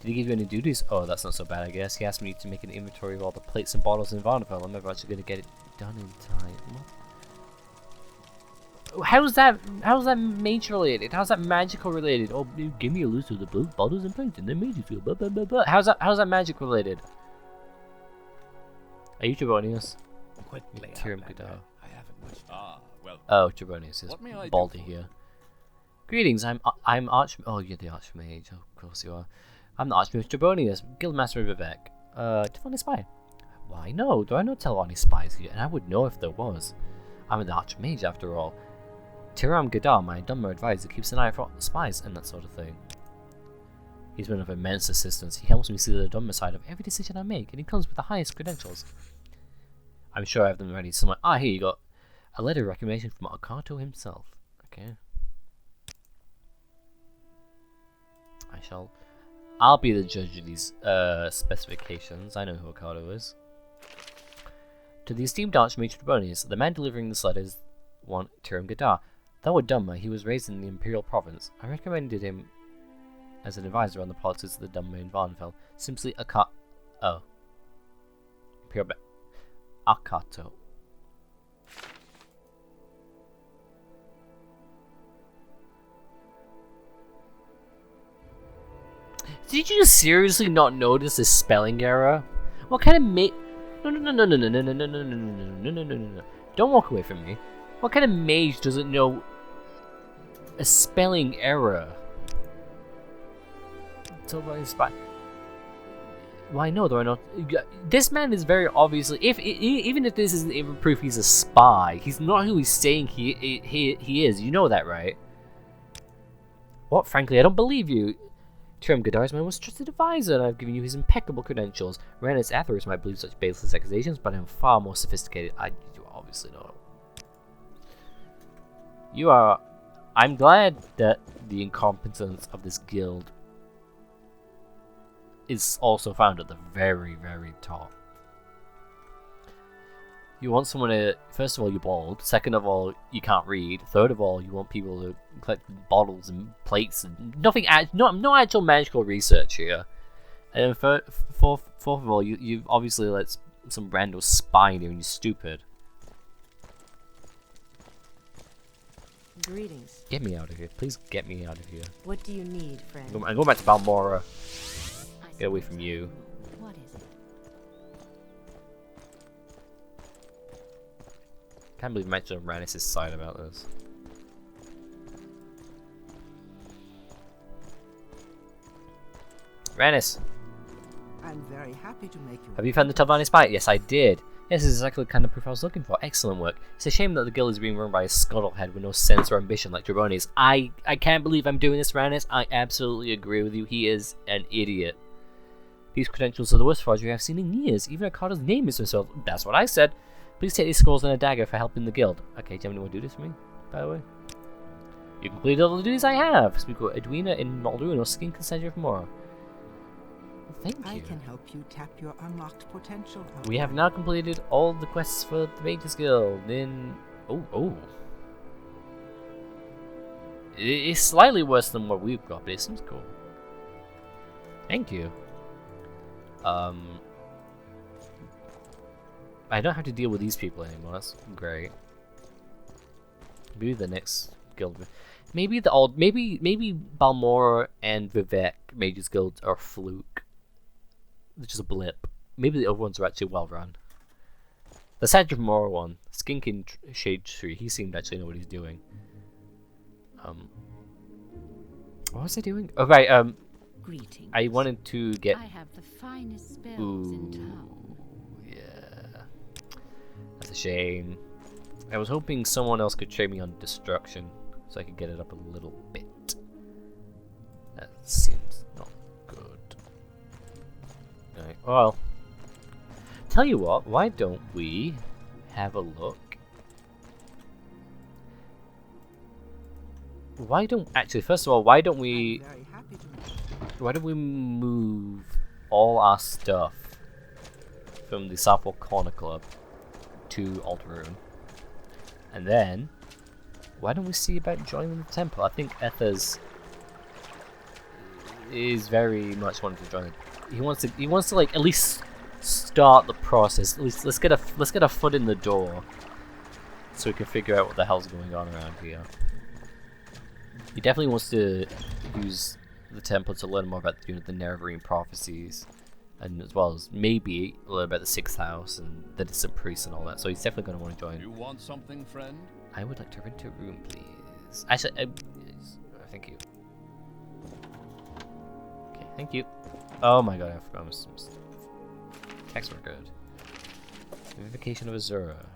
Speaker 1: Did he give you any duties? Oh, that's not so bad, I guess. He asked me to make an inventory of all the plates and bottles in Varnafel. I'm never actually going to get it done in time. What? How's that mage related? How's that magical related? Oh, give me a list of the bottles and plates and then made you feel blah blah blah blah. How's that magic related? Are you Trebonius?
Speaker 2: Quickly,
Speaker 1: Tiram
Speaker 2: Outlander.
Speaker 1: Gadar.
Speaker 2: I haven't much time. Ah, well.
Speaker 1: Oh, Trebonius is
Speaker 2: What may I do
Speaker 1: baldy
Speaker 2: for you?
Speaker 1: here. Greetings, I'm Arch. Oh, you're the Arch-Mage. Oh, of course you are. I'm the Arch-Mage Trebonius, Guildmaster of Vivek. Telani Spy. Why no? There are no Telani spies here, and I would know if there was. I'm an Arch-Mage after all. Tiram Gadar, my Dunmer advisor, keeps an eye for spies and that sort of thing. He's been of immense assistance. He helps me see the Dunmer side of every decision I make, and he comes with the highest credentials. I'm sure I have them ready somewhere. Ah, here you go. A letter of recommendation from Akato himself. Okay. I'll be the judge of these specifications. I know who Akato is. To the esteemed Arch-Mage Trebonius, the man delivering this letter is one Tiram Gadar. Though a Dunmer, he was raised in the Imperial Province. I recommended him as an advisor on the politics of the Dunmer in Varnafel. Simply Akato. Did you seriously not notice this spelling error? What kind of No. Don't walk away from me. What kind of mage doesn't know a spelling error? Why no, there are not. This man is very obviously. Even if this isn't even proof he's a spy, he's not who he's saying he is. You know that, right? What? Frankly, I don't believe you. Tiram Gadar is my most trusted advisor, and I've given you his impeccable credentials. Ranus Atheris might believe such baseless accusations, but I'm far more sophisticated. You obviously know. You are. I'm glad that the incompetence of this guild is also found at the very, very top. You want someone to, first of all, you're bald. Second of all, you can't read. Third of all, you want people to collect bottles and plates and nothing. No actual magical research here. And then fourth of all, you obviously let some random spy in here and you're stupid.
Speaker 3: Greetings.
Speaker 1: Get me out of here, please. Get me out of here.
Speaker 3: What do you need, friend?
Speaker 1: I'm going back to Tel Mora. Get away from you.
Speaker 3: What is it?
Speaker 1: Can't believe I mentioned Rannis' side about this. Rannis,
Speaker 5: I'm very happy to make you.
Speaker 1: have you found the Telvanni spy? Yes, I did. Yes, this is exactly the kind of proof I was looking for. Excellent work. It's a shame that the guild is being run by a scuttlehead with no sense or ambition like Trebonius. I can't believe I'm doing this, Rannis. I absolutely agree with you. He is an idiot. These credentials are the worst forgery I've seen in years. Even Akata's name is himself. That's what I said. Please take these scrolls and a dagger for helping the guild. Okay, do you have anyone do this for me, by the way? You completed all the duties I have. Speak with Edwina in Muldoon or Skin Consentia from Mora. Well, thank you.
Speaker 5: I can help you tap your unlocked potential.
Speaker 1: We have now completed all the quests for the Mages Guild in... Oh. It's slightly worse than what we've got, but it seems cool. Thank you. I don't have to deal with these people anymore. That's great. Maybe the next guild. Maybe the old. Maybe Balmora and Vivek Mages Guild are fluke. They're just a blip. Maybe the other ones are actually well run. The Sandra Mora one, Skinkin Shade Tree. He seemed to actually know what he's doing. What was I doing? Oh right.
Speaker 3: Greetings.
Speaker 1: I wanted to get.
Speaker 3: I have the finest spells
Speaker 1: Ooh,
Speaker 3: in town.
Speaker 1: yeah. That's a shame. I was hoping someone else could trade me on destruction, so I could get it up a little bit. That seems not good. Alright, well. Tell you what, why don't we have a look? First of all, why don't we...
Speaker 5: I'm very happy to
Speaker 1: Why don't we move all our stuff from the Southwell Corner Club to Altaroon? And then, why don't we see about joining the temple? I think Ethes is very much wanting to join. He wants to like at least start the process. At least let's get a foot in the door, so we can figure out what the hell's going on around here. He definitely wants to use the temple to learn more about the Nerevarine prophecies, and as well as maybe a little about the sixth house and the distant priests and all that. So he's definitely going to want to join.
Speaker 2: You want something, friend?
Speaker 1: I would like to rent a room, please. Actually, thank you. Okay, thank you. Oh my god, I forgot some stuff. Text record. Invocation of Azura.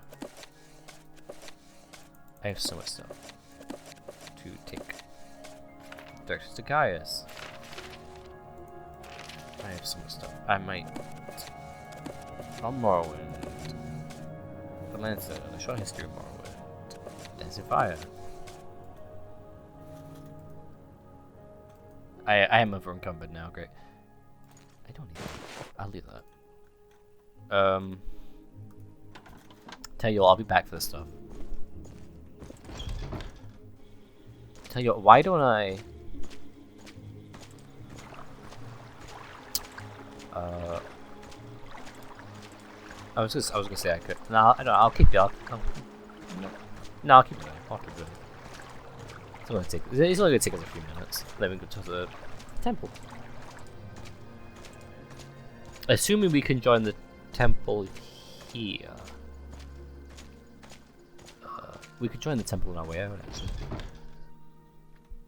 Speaker 1: I have so much stuff to take. Directions to Caius. I have so much stuff. I might. On Morrowind. The Lancer, the short history of Morrowind. Dancing Fire. I am over encumbered now, great. I don't need that. I'll leave that. Tell you all, I'll be back for this stuff. Tell you what, why don't I... I was gonna say I could. No, I don't. I'll keep it. No, I'll keep it. I'll keep it. It's only gonna take us a few minutes. Then we go to the temple. Assuming we can join the temple here. We could join the temple on our way out, actually.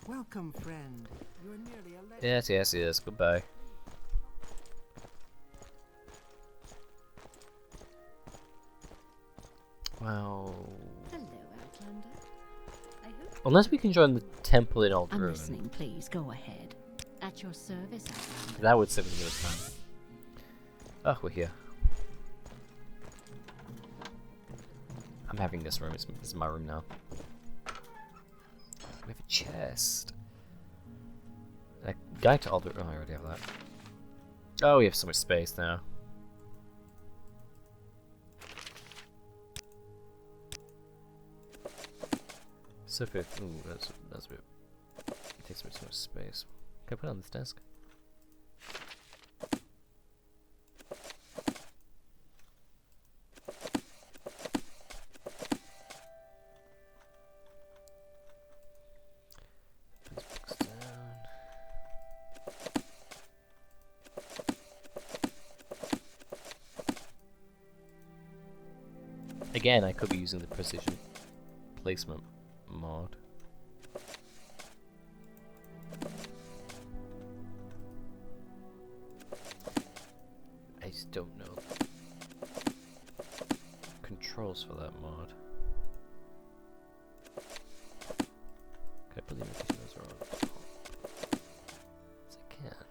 Speaker 5: Welcome, friend. You're nearly a legend.
Speaker 1: Yes. Goodbye. Well...
Speaker 3: Hello, Outlander. I hope
Speaker 1: Unless we can join the temple in
Speaker 3: I'm
Speaker 1: Old Ruin.
Speaker 3: listening. Please go ahead. At your service, Outlander.
Speaker 1: That would save us a bit of time. Oh, we're here. I'm having this room. It's my room now. We have a chest. A guide to Old Ruin. Oh, I already have that. Oh, we have so much space now. So if ooh, that's a bit. It takes a bit too much space. Can I put it on this desk? Put these books down. Again, I could be using the precision placement mod. I just don't know controls for that mod. Can I put the invitation as well? Yes, I can.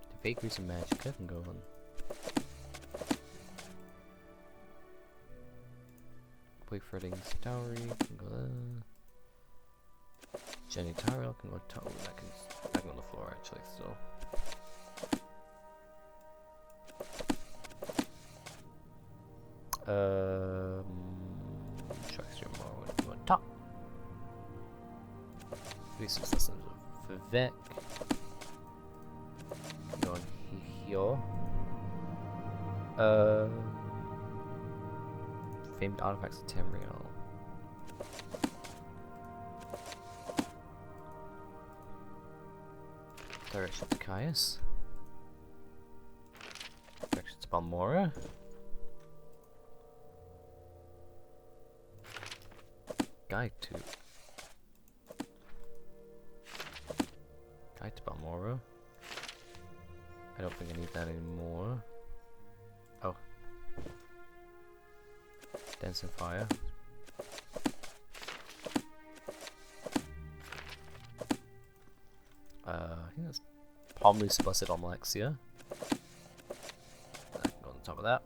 Speaker 1: The vagaries of Magicka can go on. Boyfriending's dowry can go there. Jenny Tyrell can go top. That can go on the floor actually. So. Structure more would go on top. Resource lessons for Vec. Can go on here. Famed artifacts of Tamriel. Direction to Caius. Direction to Tel Mora. Guide to Tel Mora. I don't think I need that anymore. Oh. Dancing Fire. I think that's Palmley's Blessed Omlexia. I can go on the top of that.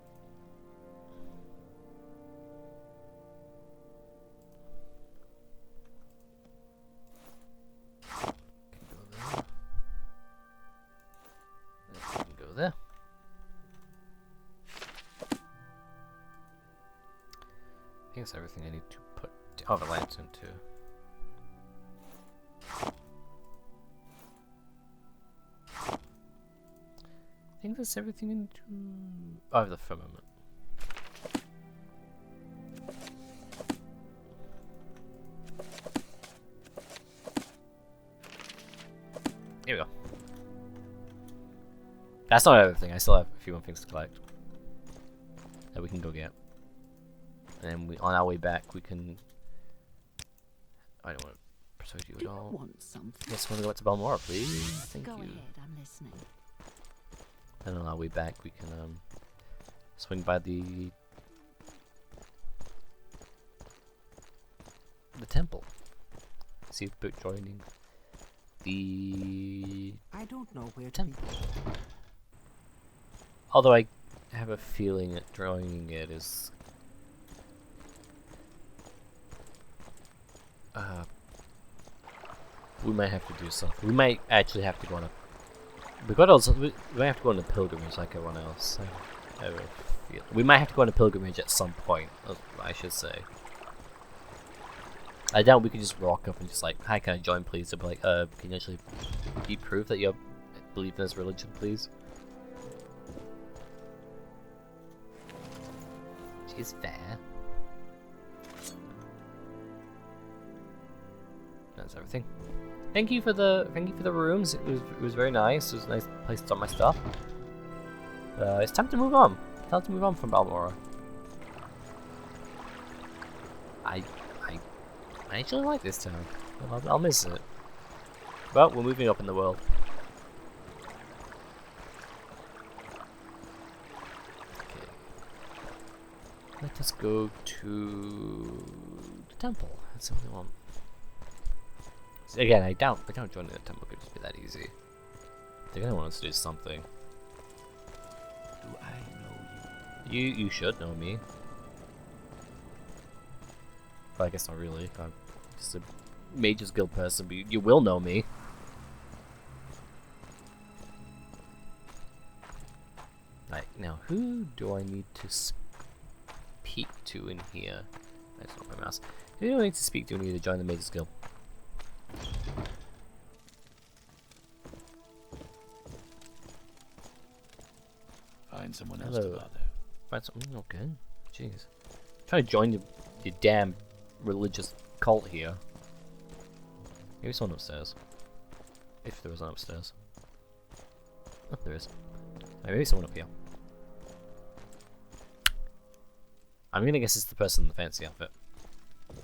Speaker 1: Can go there. I think that's everything I need to put. Oh, the lantern too. think that's everything into... Oh, the firmament. Here we go. That's not everything. I still have a few more things to collect that we can go get. And then on our way back, we can... I don't want to persuade you
Speaker 3: Do
Speaker 1: at all.
Speaker 3: you want something?
Speaker 1: Yes, want to go back to Tel Mora, please. Thank
Speaker 3: Go
Speaker 1: you.
Speaker 3: ahead, I'm listening.
Speaker 1: And on our way back, we can swing by the temple. See if book joining the
Speaker 5: I don't know where to
Speaker 1: temple.
Speaker 5: begin.
Speaker 1: Although I have a feeling that joining it is we might have to do something. We might actually have to go on a we might have to go on a pilgrimage like everyone else. I have a feel. We might have to go on a pilgrimage at some point, I should say. I doubt we could just rock up and just like, hi, can I join please? They'll be like, can you actually prove that you believe in this religion, please? She's fair. That's everything. Thank you for the rooms. It was very nice. It was a nice place to start my stuff. It's time to move on. Time to move on from Tel Mora. I actually like this town. I'll miss it. But we're moving up in the world. Okay. Let us go to the temple. That's what we want. Again, I doubt joining the temple could just be that easy. They're gonna want us to do something.
Speaker 2: Do I know you?
Speaker 1: You should know me. But I guess not really. I'm just a Mage's Guild person, but you will know me. Right, now who do I need to speak to in here? That's not my mouse. Who do I need to speak to in here to join the Mage's Guild?
Speaker 2: Find someone else
Speaker 1: Hello.
Speaker 2: to bother.
Speaker 1: Find something? Okay. Jeez. Trying to join your damn religious cult here. Maybe someone upstairs. If there was one upstairs. Oh, there is. Maybe someone up here. I'm gonna guess it's the person in the fancy outfit.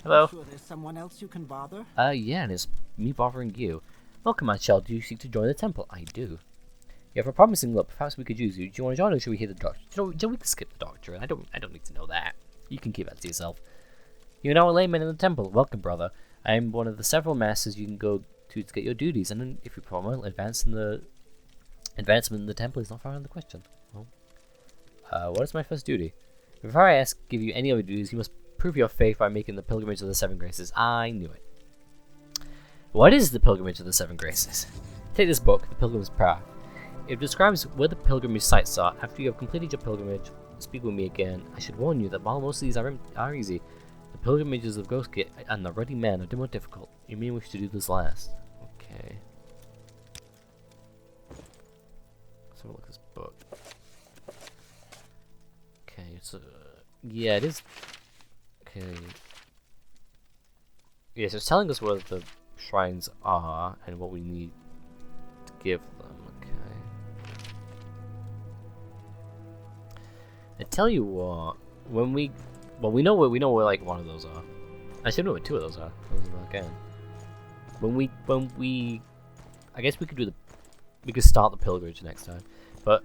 Speaker 1: Hello.
Speaker 5: Sure there's someone else you can bother?
Speaker 1: Yeah, and it's me bothering you. Welcome, my child. Do you seek to join the temple? I do. You have a promising look. Perhaps we could use you. Do you want to join, or should we hear the doctor? We can skip the doctor. I don't need to know that. You can keep that to yourself. You're now a layman in the temple. Welcome, brother. I am one of the several masters you can go to get your duties, and if you promise, advancement in the temple is not far out of the question. Well, what is my first duty? Before I give you any other duties, you must prove your faith by making the pilgrimage of the Seven Graces. I knew it. What is the pilgrimage of the Seven Graces? Take this book, The Pilgrim's Path. It describes where the pilgrimage sites are. After you have completed your pilgrimage, speak with me again. I should warn you that while most of these are easy, the pilgrimages of Ghostgate and the Ruddy Man are more difficult. You may wish to do this last. Okay. Let's have a look at this book. Okay, it's yeah, it is. Okay. Yeah, so it's telling us where the shrines are and what we need to give them. I tell you what, we know where like one of those are. I should know where two of those are. Again, I guess we could start the pilgrimage next time. But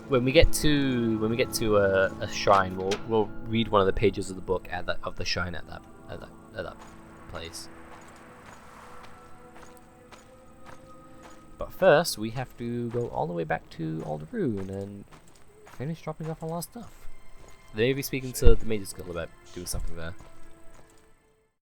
Speaker 1: when we get to a shrine, we'll read one of the pages of the book of the shrine at that place. But first, we have to go all the way back to Alderune and finish dropping off a lot of stuff. They may be speaking to the Mage's Guild about doing something there.